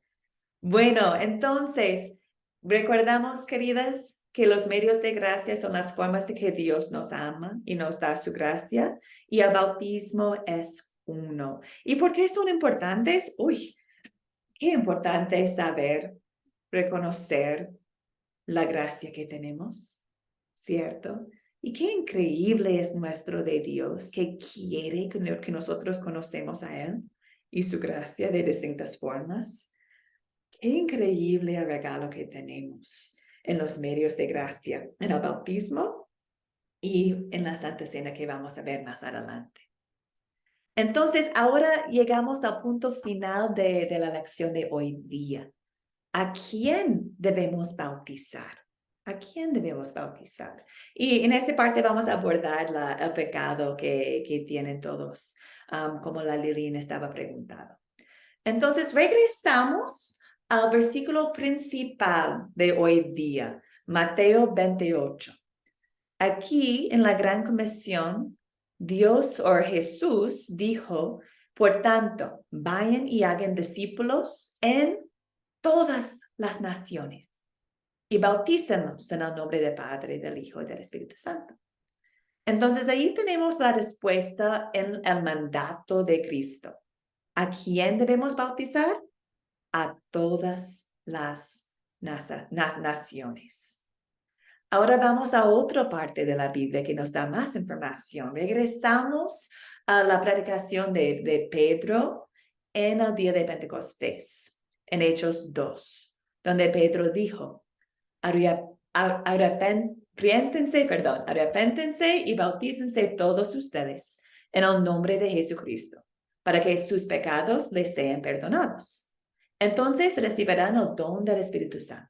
Bueno, entonces, recordamos, queridas, que los medios de gracia son las formas de que Dios nos ama y nos da su gracia, y el bautismo es uno. ¿Y por qué son importantes? Uy, qué importante es saber, reconocer la gracia que tenemos, ¿cierto? Y qué increíble es nuestro de Dios, que quiere que nosotros conocemos a Él y su gracia de distintas formas. Qué increíble el regalo que tenemos en los medios de gracia, en el bautismo y en la Santa Cena que vamos a ver más adelante. Entonces, ahora llegamos al punto final de la lección de hoy día. ¿A quién debemos bautizar? ¿A quién debemos bautizar? Y en esta parte vamos a abordar el pecado que tienen todos, como la Lilín estaba preguntando. Entonces, regresamos al versículo principal de hoy día, Mateo 28. Aquí, en la Gran Comisión, Dios o Jesús dijo, por tanto, vayan y hagan discípulos en todas las naciones y bautícenlos en el nombre del Padre, del Hijo y del Espíritu Santo. Entonces, ahí tenemos la respuesta en el mandato de Cristo. ¿A quién debemos bautizar? A todas las naciones. Ahora vamos a otra parte de la Biblia que nos da más información. Regresamos a la predicación de Pedro en el día de Pentecostés, en Hechos 2, donde Pedro dijo, arrepéntense y bautícense todos ustedes en el nombre de Jesucristo, para que sus pecados les sean perdonados. Entonces recibirán el don del Espíritu Santo.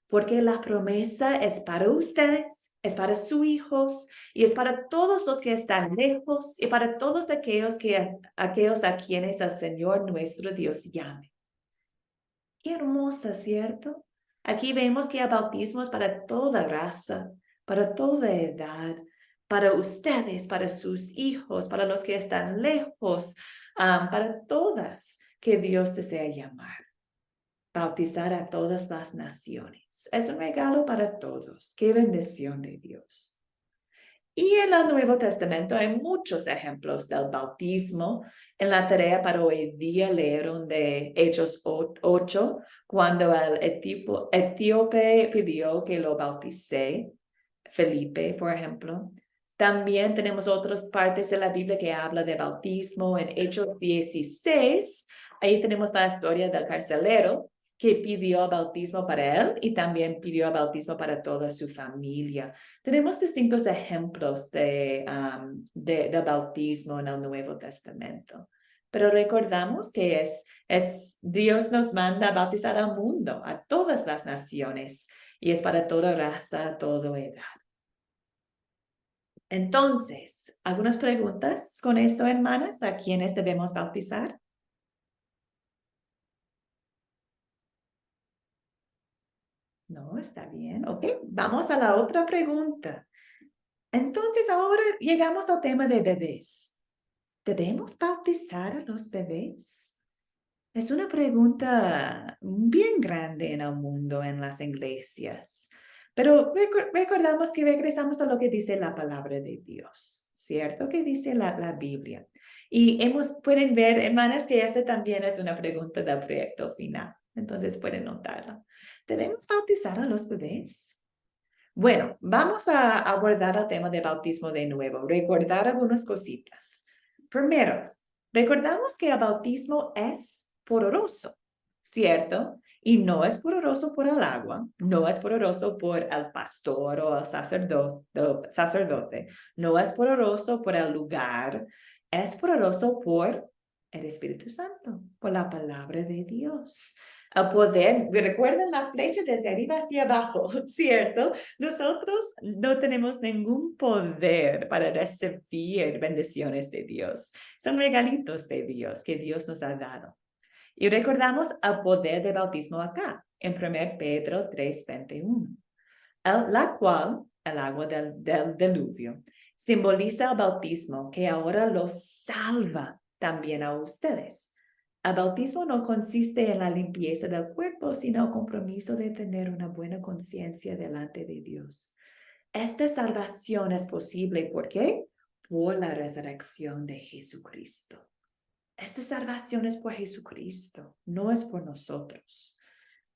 Porque la promesa es para ustedes, es para sus hijos y es para todos los que están lejos y para todos aquellos a quienes el Señor nuestro Dios llame. Qué hermosa, ¿cierto? Aquí vemos que el bautismo es para toda raza, para toda edad, para ustedes, para sus hijos, para los que están lejos, para todas que Dios desea llamar. Bautizar a todas las naciones. Es un regalo para todos. Qué bendición de Dios. Y en el Nuevo Testamento hay muchos ejemplos del bautismo. En la tarea para hoy día leyeron de Hechos 8, cuando el etíope pidió que lo bautice, Felipe, por ejemplo. También tenemos otras partes de la Biblia que habla de bautismo. En Hechos 16, ahí tenemos la historia del carcelero que pidió bautismo para él y también pidió bautismo para toda su familia. Tenemos distintos ejemplos de bautismo en el Nuevo Testamento. Pero recordamos que Dios nos manda a bautizar al mundo, a todas las naciones, y es para toda raza, toda edad. Entonces, ¿algunas preguntas con eso, hermanas? ¿A quiénes debemos bautizar? No, está bien. Ok, vamos a la otra pregunta. Entonces, ahora llegamos al tema de bebés. ¿Debemos bautizar a los bebés? Es una pregunta bien grande en el mundo, en las iglesias. Pero recordamos que regresamos a lo que dice la palabra de Dios, ¿cierto? Que dice la Biblia. Y pueden ver, hermanas, que esa también es una pregunta del proyecto final. Entonces pueden notarlo. ¿Debemos bautizar a los bebés? Bueno, vamos a abordar el tema de bautismo de nuevo. Recordar algunas cositas. Primero, recordamos que el bautismo es pudoroso, ¿cierto? Y no es pudoroso por el agua, no es pudoroso por el pastor o el sacerdote, no es pudoroso por el lugar, es pudoroso por el Espíritu Santo, por la palabra de Dios. El poder, recuerden la flecha desde arriba hacia abajo, ¿cierto? Nosotros no tenemos ningún poder para recibir bendiciones de Dios. Son regalitos de Dios que Dios nos ha dado. Y recordamos el poder del bautismo acá, en 1 Pedro 3:21, la cual, el agua del diluvio, simboliza el bautismo que ahora los salva también a ustedes. El bautismo no consiste en la limpieza del cuerpo, sino el compromiso de tener una buena conciencia delante de Dios. Esta salvación es posible, ¿por qué? Por la resurrección de Jesucristo. Esta salvación es por Jesucristo, no es por nosotros.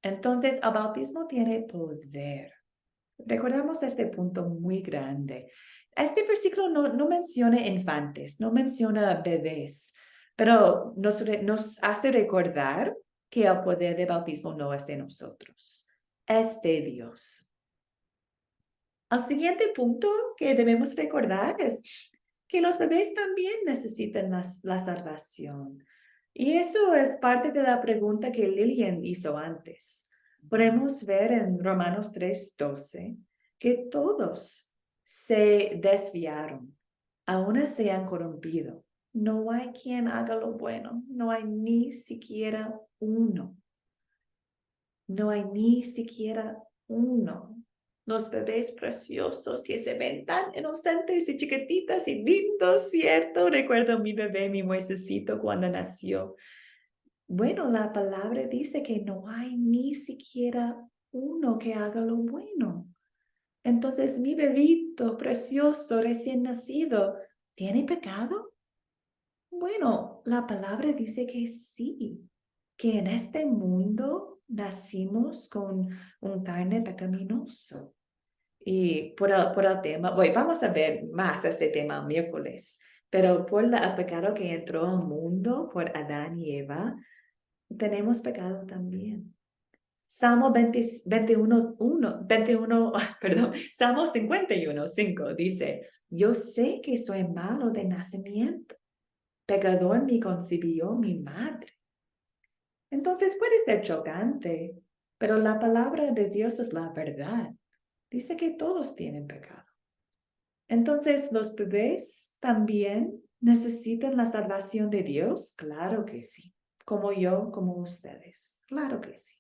Entonces, el bautismo tiene poder. Recordamos este punto muy grande. Este versículo no menciona infantes, no menciona bebés, pero nos hace recordar que el poder de bautismo no es de nosotros, es de Dios. El siguiente punto que debemos recordar es que los bebés también necesitan la salvación. Y eso es parte de la pregunta que Lilian hizo antes. Podemos ver en Romanos 3:12 que todos se desviaron, aún se han corrompido. No hay quien haga lo bueno, no hay ni siquiera uno. No hay ni siquiera uno. Los bebés preciosos que se ven tan inocentes y chiquititas y lindos, ¿cierto? Recuerdo mi bebé, mi Moisésito, cuando nació. Bueno, la palabra dice que no hay ni siquiera uno que haga lo bueno. Entonces, mi bebito precioso, recién nacido, ¿tiene pecado? Bueno, la palabra dice que sí, que en este mundo nacimos con un carne pecaminoso. Y por el tema, vamos a ver más este tema el miércoles, pero por el pecado que entró al mundo por Adán y Eva, tenemos pecado también. Salmo 51:5 dice, yo sé que soy malo de nacimiento, pecador me concibió mi madre. Entonces puede ser chocante, pero la palabra de Dios es la verdad. Dice que todos tienen pecado. Entonces, ¿los bebés también necesitan la salvación de Dios? Claro que sí. Como yo, como ustedes. Claro que sí.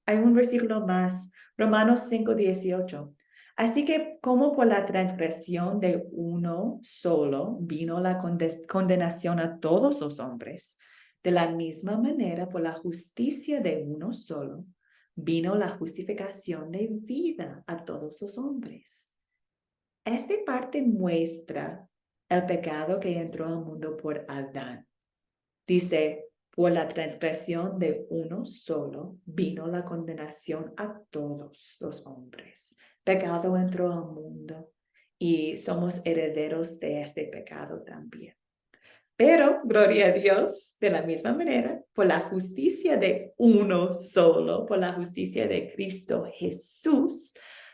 Hay un versículo más, Romanos 5:18. Así que como por la transgresión de uno solo vino la condenación a todos los hombres, de la misma manera por la justicia de uno solo vino la justificación de vida a todos los hombres. Esta parte muestra el pecado que entró al mundo por Adán. Dice, por la transgresión de uno solo vino la condenación a todos los hombres. Pecado entró al mundo y somos herederos de este pecado también. Pero, gloria a Dios, de la misma manera, por la justicia de uno solo, por la justicia de Cristo Jesús,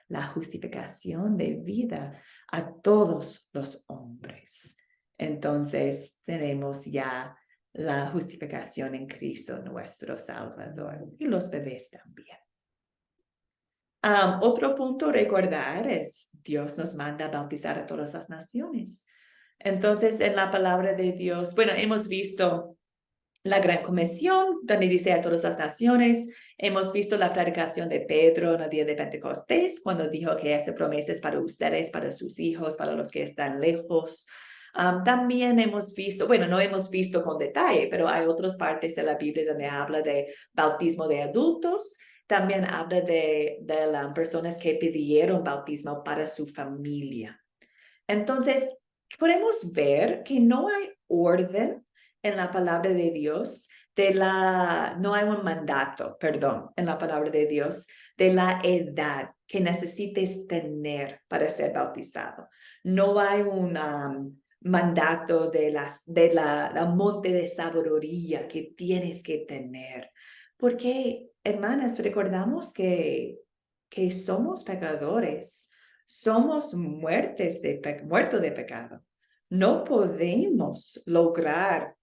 la justificación de vida a todos los hombres. Entonces, tenemos ya la justificación en Cristo, nuestro Salvador, y los bebés también. Otro punto a recordar es, Dios nos manda a bautizar a todas las naciones. Entonces, en la palabra de Dios, bueno, hemos visto la Gran Comisión, donde dice a todas las naciones. Hemos visto la predicación de Pedro en el día de Pentecostés, cuando dijo que esta promesa es para ustedes, para sus hijos, para los que están lejos. También hemos visto, bueno, no hemos visto con detalle, pero hay otras partes de la Biblia donde habla de bautismo de adultos. También habla de las personas que pidieron bautismo para su familia. Entonces, podemos ver que no hay orden en la palabra de Dios, no hay un mandato, perdón, en la palabra de Dios, de la edad que necesites tener para ser bautizado. No hay un mandato de la monte de sabiduría que tienes que tener. Porque, hermanas, recordamos que somos pecadores. Somos muertos de pecado. No podemos lograr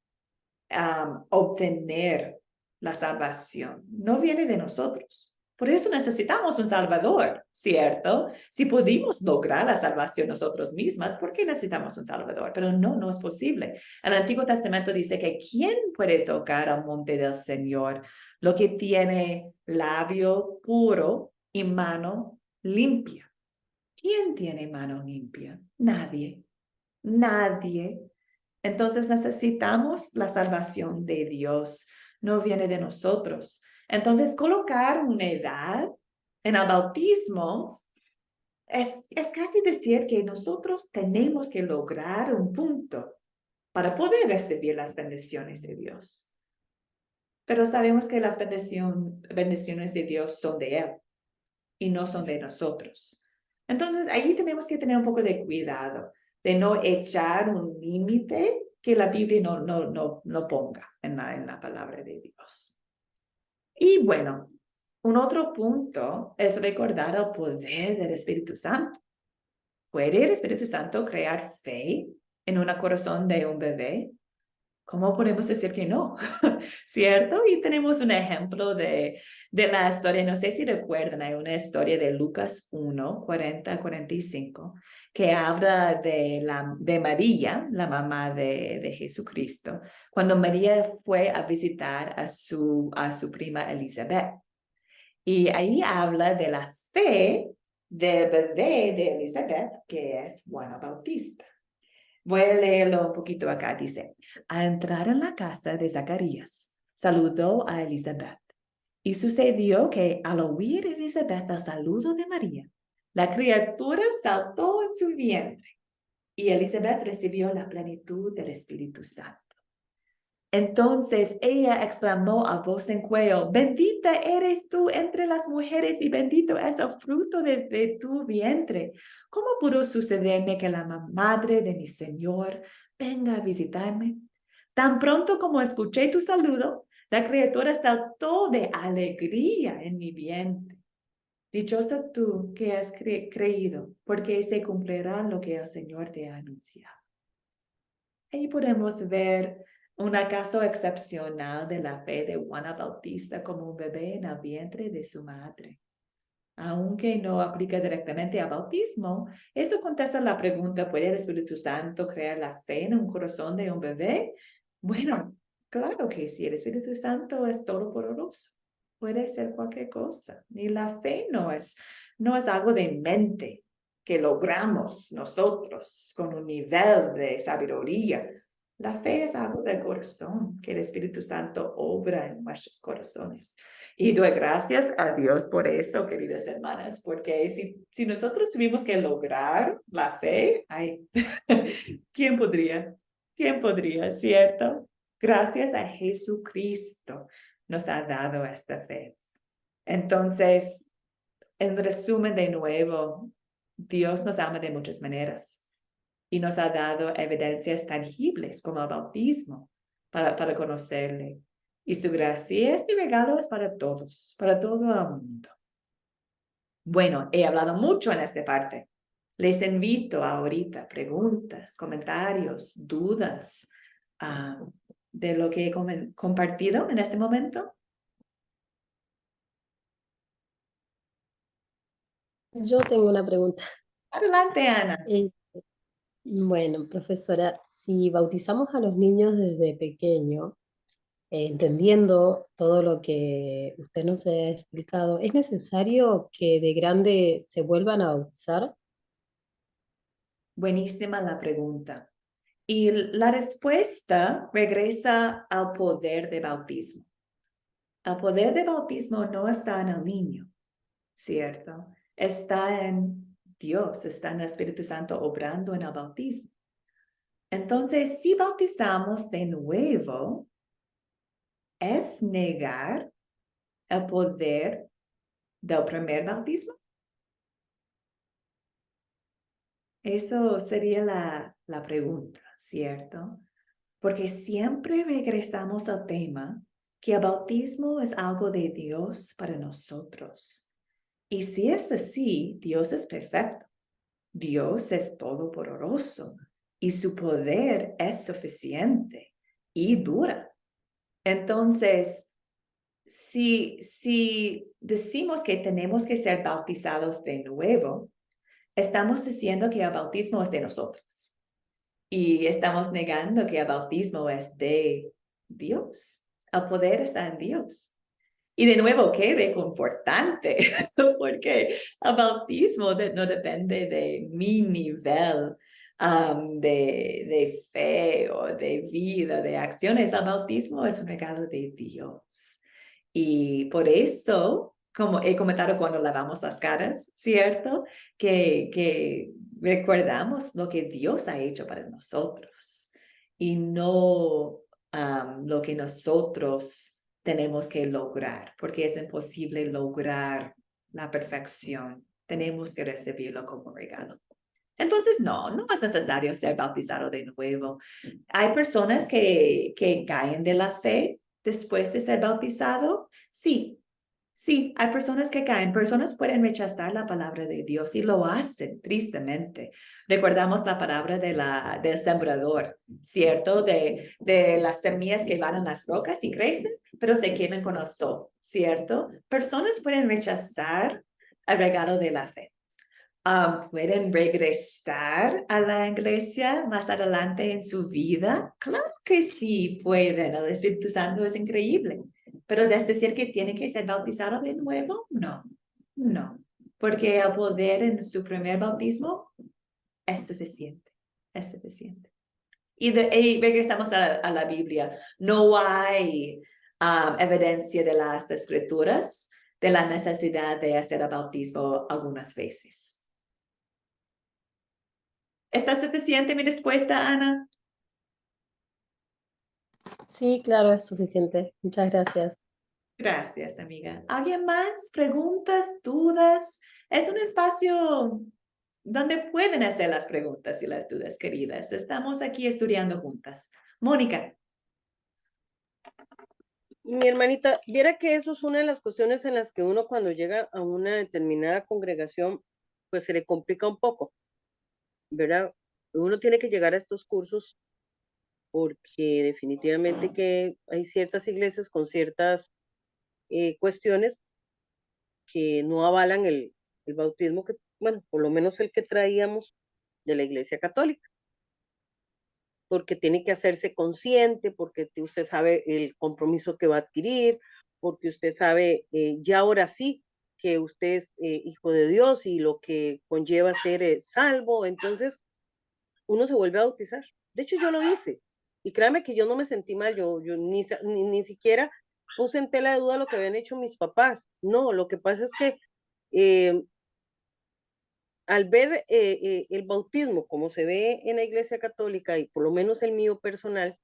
obtener la salvación. No viene de nosotros. Por eso necesitamos un Salvador, ¿cierto? Si pudimos lograr la salvación nosotros mismas, ¿por qué necesitamos un Salvador? Pero no es posible. El Antiguo Testamento dice que ¿quién puede tocar al monte del Señor? Lo que tiene labio puro y mano limpia. ¿Quién tiene mano limpia? Nadie. Nadie. Entonces necesitamos la salvación de Dios. No viene de nosotros. Entonces colocar una edad en el bautismo es casi decir que nosotros tenemos que lograr un punto para poder recibir las bendiciones de Dios. Pero sabemos que las bendiciones de Dios son de Él y no son de nosotros. Entonces, ahí tenemos que tener un poco de cuidado de no echar un límite que la Biblia no ponga en la palabra de Dios. Y bueno, un otro punto es recordar el poder del Espíritu Santo. ¿Puede el Espíritu Santo crear fe en un corazón de un bebé? ¿Cómo podemos decir que no? ¿Cierto? Y tenemos un ejemplo de la historia, no sé si recuerdan, hay una historia de Lucas 1, 40-45, que habla de María, la mamá de Jesucristo, cuando María fue a visitar a su prima Elizabeth. Y ahí habla de la fe del bebé de Elizabeth, que es Juan Bautista. Voy a leerlo un poquito acá. Dice, al entrar en la casa de Zacarías, saludó a Elizabeth. Y sucedió que al oír Elizabeth el saludo de María, la criatura saltó en su vientre y Elizabeth recibió la plenitud del Espíritu Santo. Entonces ella exclamó a voz en cuello, bendita eres tú entre las mujeres y bendito es el fruto de tu vientre. ¿Cómo pudo sucederme que la madre de mi Señor venga a visitarme? Tan pronto como escuché tu saludo, la criatura saltó de alegría en mi vientre. Dichosa tú que has creído, porque se cumplirá lo que el Señor te ha anunciado. Ahí podemos ver un caso excepcional de la fe de Juana Bautista como un bebé en el vientre de su madre. Aunque no aplica directamente al bautismo, eso contesta la pregunta, ¿puede el Espíritu Santo crear la fe en un corazón de un bebé? Bueno, claro que sí, el Espíritu Santo es todopoderoso. Puede ser cualquier cosa. Y la fe no es algo de mente que logramos nosotros con un nivel de sabiduría. La fe es algo del corazón, que el Espíritu Santo obra en nuestros corazones. Y doy gracias a Dios por eso, queridas hermanas, porque si nosotros tuvimos que lograr la fe, ay, ¿quién podría? ¿Quién podría, cierto? Gracias a Jesucristo nos ha dado esta fe. Entonces, en resumen de nuevo, Dios nos ama de muchas maneras y nos ha dado evidencias tangibles como el bautismo para conocerle. Y su gracia, este regalo es para todos, para todo el mundo. Bueno, he hablado mucho en esta parte. Les invito ahorita preguntas, comentarios, dudas de lo que he compartido en este momento. Yo tengo una pregunta. Adelante, Ana. Bueno, profesora, si bautizamos a los niños desde pequeño, entendiendo todo lo que usted nos ha explicado, ¿es necesario que de grande se vuelvan a bautizar? Buenísima la pregunta. Y la respuesta regresa al poder de bautismo. El poder de bautismo no está en el niño, ¿cierto? Está en Dios, está en el Espíritu Santo obrando en el bautismo. Entonces, si bautizamos de nuevo, ¿es negar el poder del primer bautismo? Eso sería la pregunta, ¿cierto? Porque siempre regresamos al tema que el bautismo es algo de Dios para nosotros. Y si es así, Dios es perfecto. Dios es todopoderoso y su poder es suficiente y dura. Entonces, si decimos que tenemos que ser bautizados de nuevo, estamos diciendo que el bautismo es de nosotros y estamos negando que el bautismo es de Dios. El poder está en Dios. Y de nuevo, qué reconfortante, porque el bautismo no depende de mi nivel de fe o de vida, de acciones. El bautismo es un regalo de Dios. Y por eso, como he comentado cuando lavamos las caras, ¿cierto? Que recordamos lo que Dios ha hecho para nosotros y no lo que nosotros tenemos que lograr, porque es imposible lograr la perfección. Tenemos que recibirlo como regalo. Entonces, no es necesario ser bautizado de nuevo. Hay personas que caen de la fe después de ser bautizado. Sí, hay personas que caen. Personas pueden rechazar la palabra de Dios y lo hacen tristemente. Recordamos la palabra del sembrador, ¿cierto? De las semillas que van en las rocas y crecen, pero se queman con el sol, ¿cierto? Personas pueden rechazar el regalo de la fe. ¿Pueden regresar a la iglesia más adelante en su vida? Claro que sí pueden. El Espíritu Santo es increíble. Pero decir que tiene que ser bautizado de nuevo, no. Porque el poder en su primer bautismo es suficiente. Y regresamos a la Biblia. No hay evidencia de las Escrituras de la necesidad de hacer el bautismo algunas veces. ¿Está suficiente mi respuesta, Ana? Sí, claro, es suficiente. Muchas gracias. Gracias, amiga. ¿Alguien más? ¿Preguntas? ¿Dudas? Es un espacio donde pueden hacer las preguntas y las dudas, queridas. Estamos aquí estudiando juntas. Mónica. Mi hermanita, viera que eso es una de las cuestiones en las que uno cuando llega a una determinada congregación, pues se le complica un poco, ¿verdad? Uno tiene que llegar a estos cursos porque definitivamente que hay ciertas iglesias con ciertas cuestiones que no avalan el bautismo que, bueno, por lo menos el que traíamos de la Iglesia Católica, porque tiene que hacerse consciente, porque usted sabe el compromiso que va a adquirir, porque usted sabe ya ahora sí que usted es hijo de Dios y lo que conlleva ser salvo, entonces uno se vuelve a bautizar. De hecho, yo lo hice. Y créame que yo no me sentí mal, yo ni siquiera puse en tela de duda lo que habían hecho mis papás. No, lo que pasa es que al ver el bautismo como se ve en la Iglesia Católica y por lo menos el mío personal,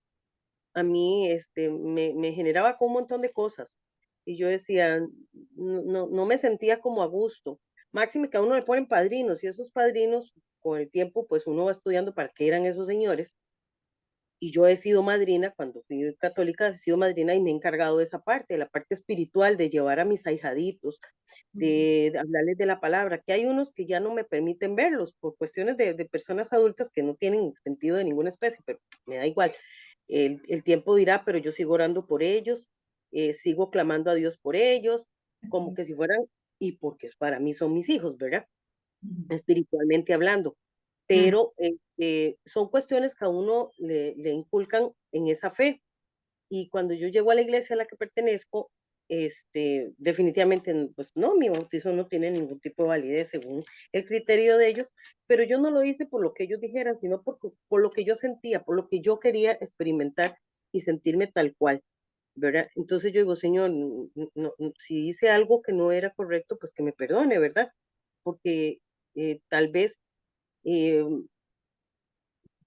a mí me generaba como un montón de cosas. Y yo decía, no me sentía como a gusto. Máxime que a uno le ponen padrinos y esos padrinos, con el tiempo, pues uno va estudiando para qué eran esos señores. Y yo he sido madrina, cuando fui católica, he sido madrina y me he encargado de esa parte, de la parte espiritual, de llevar a mis ahijaditos, de hablarles de la palabra, que hay unos que ya no me permiten verlos por cuestiones de personas adultas que no tienen sentido de ninguna especie, pero me da igual. El tiempo dirá, pero yo sigo orando por ellos, sigo clamando a Dios por ellos, como que si fueran, y porque para mí son mis hijos, ¿verdad? Espiritualmente hablando, pero son cuestiones que a uno le inculcan en esa fe. Y cuando yo llego a la iglesia a la que pertenezco, definitivamente, pues no, mi bautizo no tiene ningún tipo de validez según el criterio de ellos, pero yo no lo hice por lo que ellos dijeran, sino por lo que yo sentía, por lo que yo quería experimentar y sentirme tal cual, ¿verdad? Entonces yo digo, Señor, si hice algo que no era correcto, pues que me perdone, ¿verdad? Porque tal vez eh,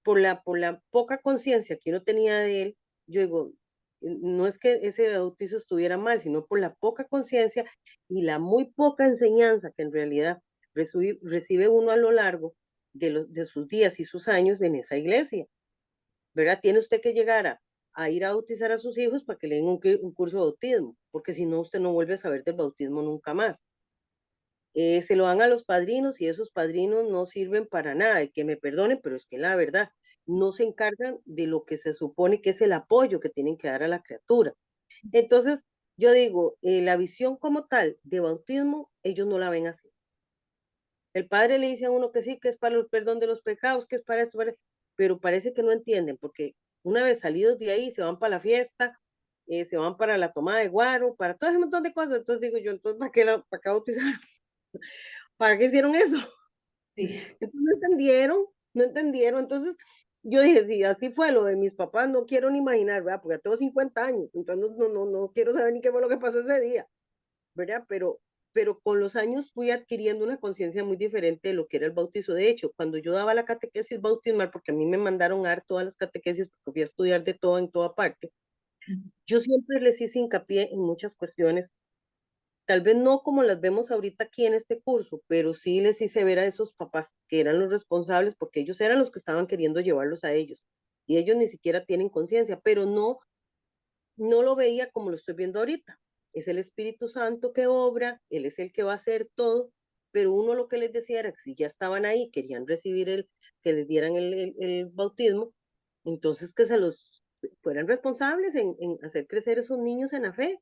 por la poca conciencia que uno tenía de él, yo digo, no es que ese bautizo estuviera mal, sino por la poca conciencia y la muy poca enseñanza que en realidad recibe uno a lo largo de sus días y sus años en esa iglesia, ¿verdad? Tiene usted que llegar a ir a bautizar a sus hijos para que le den un curso de bautismo, porque si no, usted no vuelve a saber del bautismo nunca más. Se lo dan a los padrinos y esos padrinos no sirven para nada, y que me perdonen, pero es que la verdad, no se encargan de lo que se supone que es el apoyo que tienen que dar a la criatura. Entonces, yo digo, la visión como tal de bautismo, ellos no la ven así. El padre le dice a uno que sí, que es para el perdón de los pecados, que es para esto, pero parece que no entienden, porque una vez salidos de ahí, se van para la fiesta, se van para la tomada de guaro, para todo ese montón de cosas. Entonces digo yo, entonces, ¿para qué bautizar? ¿Para qué hicieron eso? Sí. Entonces no entendieron. Entonces yo dije, sí, así fue lo de mis papás, no quiero ni imaginar, ¿verdad? Porque ya tengo 50 años, entonces no quiero saber ni qué fue lo que pasó ese día, ¿verdad? Pero con los años fui adquiriendo una conciencia muy diferente de lo que era el bautizo. De hecho, cuando yo daba la catequesis bautismal, porque a mí me mandaron a dar todas las catequesis, porque fui a estudiar de todo en toda parte, yo siempre les hice hincapié en muchas cuestiones, tal vez no como las vemos ahorita aquí en este curso, pero sí les hice ver a esos papás que eran los responsables, porque ellos eran los que estaban queriendo llevarlos a ellos, y ellos ni siquiera tienen conciencia, pero no lo veía como lo estoy viendo ahorita. Es el Espíritu Santo que obra, Él es el que va a hacer todo, pero uno lo que les decía era que si ya estaban ahí, querían recibir que les dieran el bautismo, entonces que se los fueran responsables en hacer crecer esos niños en la fe.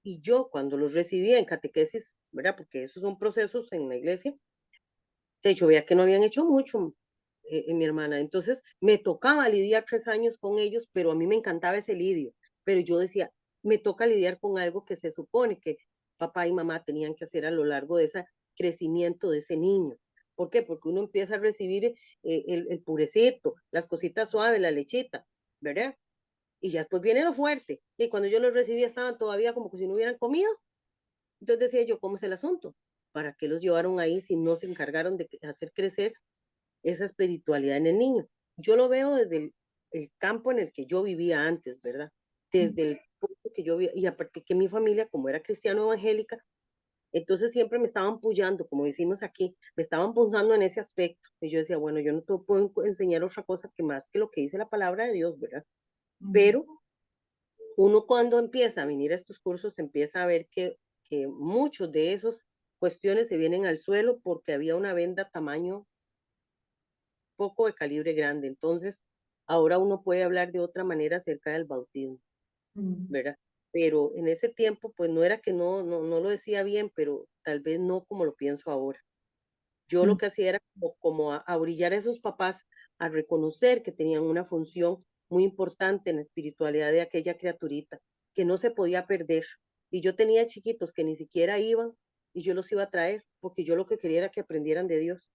Y yo cuando los recibía en catequesis, ¿verdad? Porque esos son procesos en la iglesia, de hecho veía que no habían hecho mucho en mi hermana. Entonces me tocaba lidiar 3 años con ellos, pero a mí me encantaba ese lidio. Pero yo decía, me toca lidiar con algo que se supone que papá y mamá tenían que hacer a lo largo de ese crecimiento de ese niño. ¿Por qué? Porque uno empieza a recibir el purecito, las cositas suaves, la lechita, ¿verdad? Y ya después viene lo fuerte. Y cuando yo los recibía estaban todavía como que si no hubieran comido. Entonces decía yo, ¿cómo es el asunto? ¿Para qué los llevaron ahí si no se encargaron de hacer crecer esa espiritualidad en el niño? Yo lo veo desde el campo en el que yo vivía antes, ¿verdad? Desde el punto que yo vivía, y aparte que mi familia, como era cristiano evangélica, entonces siempre me estaban apoyando, como decimos aquí, me estaban apoyando en ese aspecto. Y yo decía, bueno, yo no te puedo enseñar otra cosa que más que lo que dice la palabra de Dios, ¿verdad? Pero uno cuando empieza a venir a estos cursos empieza a ver que muchos de esos cuestiones se vienen al suelo porque había una venda tamaño poco de calibre grande. Entonces, ahora uno puede hablar de otra manera acerca del bautismo, ¿verdad? Pero en ese tiempo, pues no era que no lo decía bien, pero tal vez no como lo pienso ahora. Yo lo que hacía era como a brillar a esos papás, a reconocer que tenían una función muy importante en la espiritualidad de aquella criaturita, que no se podía perder. Y yo tenía chiquitos que ni siquiera iban y yo los iba a traer, porque yo lo que quería era que aprendieran de Dios.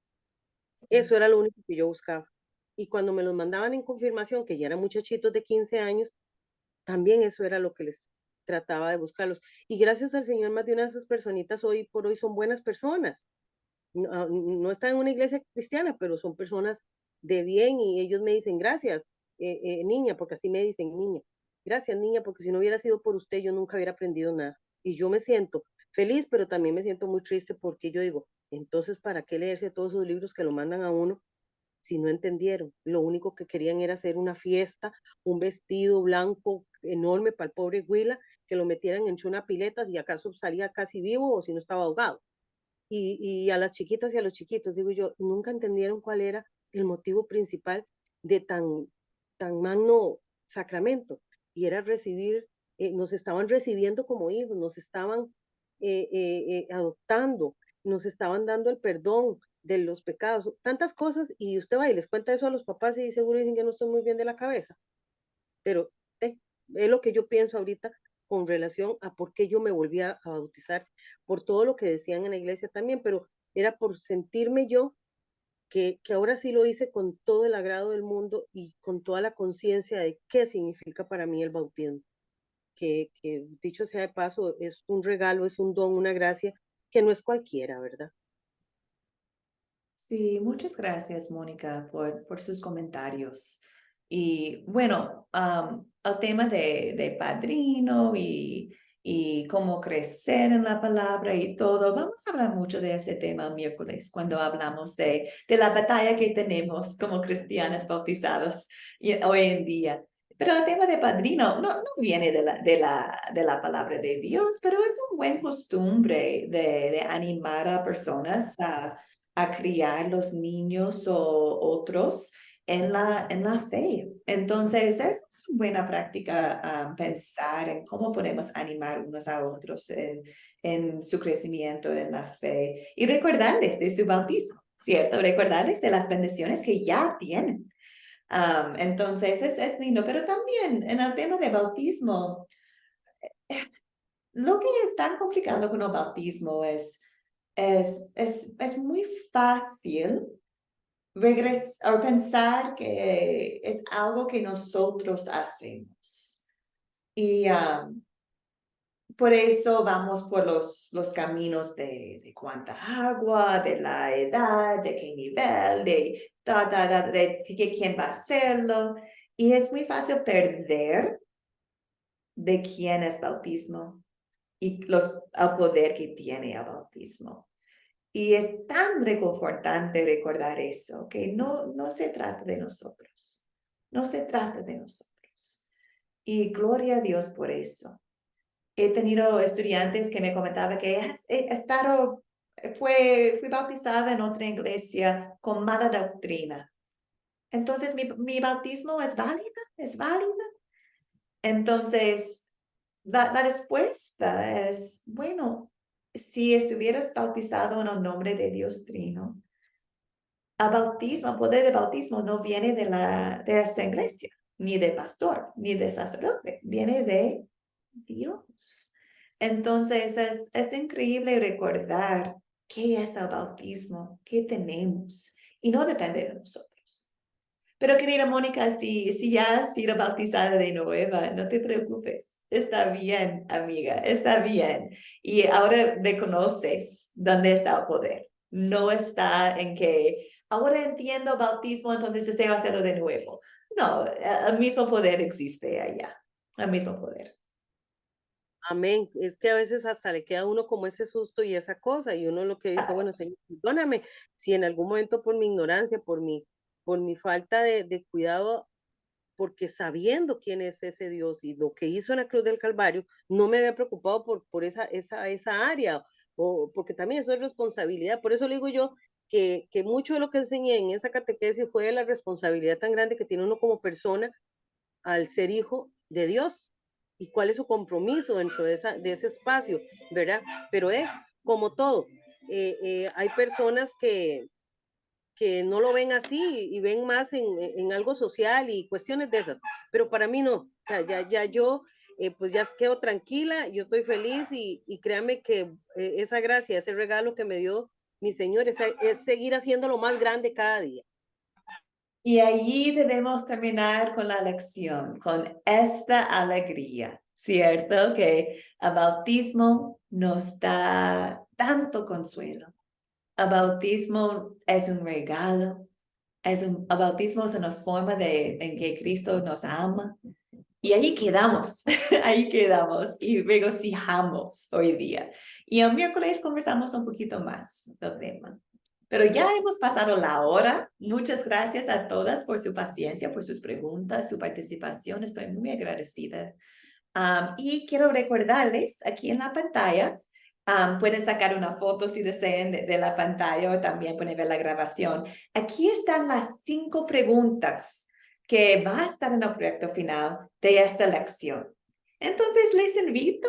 Eso era lo único que yo buscaba. Y cuando me los mandaban en confirmación, que ya eran muchachitos de 15 años, también eso era lo que les trataba de buscarlos. Y gracias al Señor, más de una de esas personitas hoy por hoy son buenas personas. No están en una iglesia cristiana, pero son personas de bien y ellos me dicen gracias, niña, porque así me dicen niña. Gracias, niña, porque si no hubiera sido por usted, yo nunca hubiera aprendido nada. Y yo me siento feliz, pero también me siento muy triste porque yo digo, entonces, ¿para qué leerse todos esos libros que lo mandan a uno si no entendieron? Lo único que querían era hacer una fiesta, un vestido blanco enorme para el pobre Huila, que lo metieran en una pileta si acaso salía casi vivo o si no estaba ahogado. Y a las chiquitas y a los chiquitos, digo yo, nunca entendieron cuál era el motivo principal de tan magno sacramento. Y era recibir, nos estaban recibiendo como hijos, nos estaban adoptando, nos estaban dando el perdón de los pecados, tantas cosas, y usted va y les cuenta eso a los papás y seguro dicen que no estoy muy bien de la cabeza, pero es lo que yo pienso ahorita con relación a por qué yo me volví a bautizar, por todo lo que decían en la iglesia también, pero era por sentirme yo que ahora sí lo hice con todo el agrado del mundo y con toda la conciencia de qué significa para mí el bautismo, que dicho sea de paso, es un regalo, es un don, una gracia que no es cualquiera, ¿verdad? Sí, muchas gracias, Mónica, por sus comentarios. Y bueno, el tema de padrino y cómo crecer en la palabra y todo, vamos a hablar mucho de ese tema el miércoles cuando hablamos de la batalla que tenemos como cristianos bautizados hoy en día. Pero el tema de padrino no viene de la palabra de Dios, pero es un buen costumbre de animar a personas a criar los niños o otros en la fe. Entonces, es una buena práctica pensar en cómo podemos animar unos a otros en su crecimiento en la fe y recordarles de su bautismo, ¿cierto? Recordarles de las bendiciones que ya tienen. Entonces, es lindo, pero también en el tema de bautismo, lo que es tan complicado con el bautismo es muy fácil regresar o pensar que es algo que nosotros hacemos. Y por eso vamos por los caminos de cuánta agua, de la edad, de qué nivel, de quién va a hacerlo. Y es muy fácil perder de quién es bautismo y el poder que tiene el bautismo. Y es tan reconfortante recordar eso, que no se trata de nosotros, no se trata de nosotros. Y gloria a Dios por eso. He tenido estudiantes que me comentaban que fui bautizada en otra iglesia con mala doctrina. Entonces, mi bautismo es válida, es válida. Entonces, la respuesta es, bueno, si estuvieras bautizado en el nombre de Dios Trino, el poder de bautismo no viene de esta iglesia, ni de pastor, ni de sacerdote, viene de Dios. Entonces es increíble recordar qué es el bautismo, qué tenemos, y no depende de nosotros. Pero querida Mónica, si ya has sido bautizada de nueva, no te preocupes. Está bien, amiga, está bien. Y ahora reconoces dónde está el poder. No está en que ahora entiendo bautismo, entonces deseo hacerlo de nuevo. No, el mismo poder existe allá, el mismo poder. Amén. Es que a veces hasta le queda a uno como ese susto y esa cosa, y uno lo que dice, bueno, Señor, perdóname, si en algún momento por mi ignorancia, por mi falta de cuidado, porque sabiendo quién es ese Dios y lo que hizo en la cruz del Calvario, no me había preocupado por esa área, o porque también eso es responsabilidad. Por eso le digo yo que mucho de lo que enseñé en esa catequesis fue la responsabilidad tan grande que tiene uno como persona al ser hijo de Dios y cuál es su compromiso dentro de ese espacio, ¿verdad? Pero como todo, hay personas que no lo ven así y ven más en algo social y cuestiones de esas, pero para mí no, o sea, ya yo pues ya quedo tranquila, yo estoy feliz y créanme que esa gracia, ese regalo que me dio mi Señor es seguir haciéndolo más grande cada día. Y allí debemos terminar con la lección, con esta alegría, ¿cierto? Que el bautismo nos da tanto consuelo. El bautismo es un regalo, el bautismo es una forma en que Cristo nos ama. Y ahí quedamos, ahí quedamos y regocijamos hoy día. Y el miércoles conversamos un poquito más del tema. Pero ya hemos pasado la hora. Muchas gracias a todas por su paciencia, por sus preguntas, su participación. Estoy muy agradecida. Y quiero recordarles aquí en la pantalla, pueden sacar una foto si desean de la pantalla o también pueden ver la grabación. Aquí están las 5 preguntas que va a estar en el proyecto final de esta lección. Entonces les invito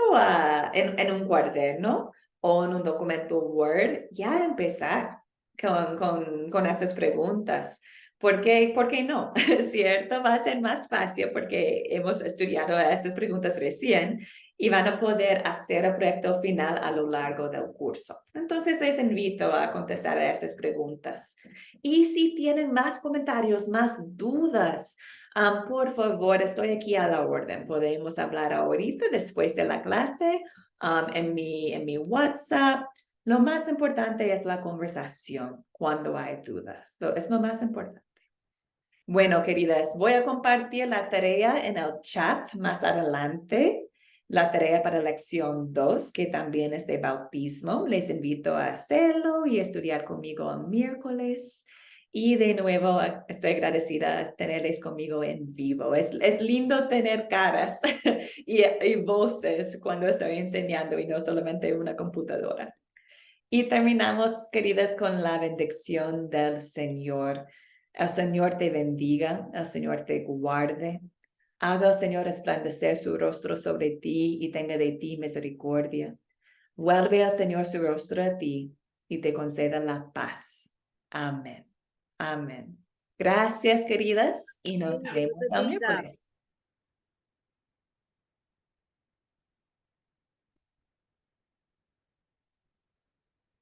en un cuaderno o en un documento Word ya a empezar con esas preguntas. ¿Por qué no? ¿Cierto? Va a ser más fácil porque hemos estudiado estas preguntas recién y van a poder hacer el proyecto final a lo largo del curso. Entonces les invito a contestar a estas preguntas. Y si tienen más comentarios, más dudas, por favor, estoy aquí a la orden. Podemos hablar ahorita después de la clase en mi WhatsApp. Lo más importante es la conversación cuando hay dudas. Es lo más importante. Bueno, queridas, voy a compartir la tarea en el chat más adelante, la tarea para lección 2, que también es de bautismo. Les invito a hacerlo y estudiar conmigo el miércoles. Y de nuevo, estoy agradecida de tenerles conmigo en vivo. Es lindo tener caras y voces cuando estoy enseñando y no solamente una computadora. Y terminamos, queridas, con la bendición del Señor. El Señor te bendiga, el Señor te guarde. Haga el Señor resplandecer su rostro sobre ti y tenga de ti misericordia. Vuelve al Señor su rostro a ti y te conceda la paz. Amén. Amén. Gracias, queridas, y nos vemos el bendiga. miércoles.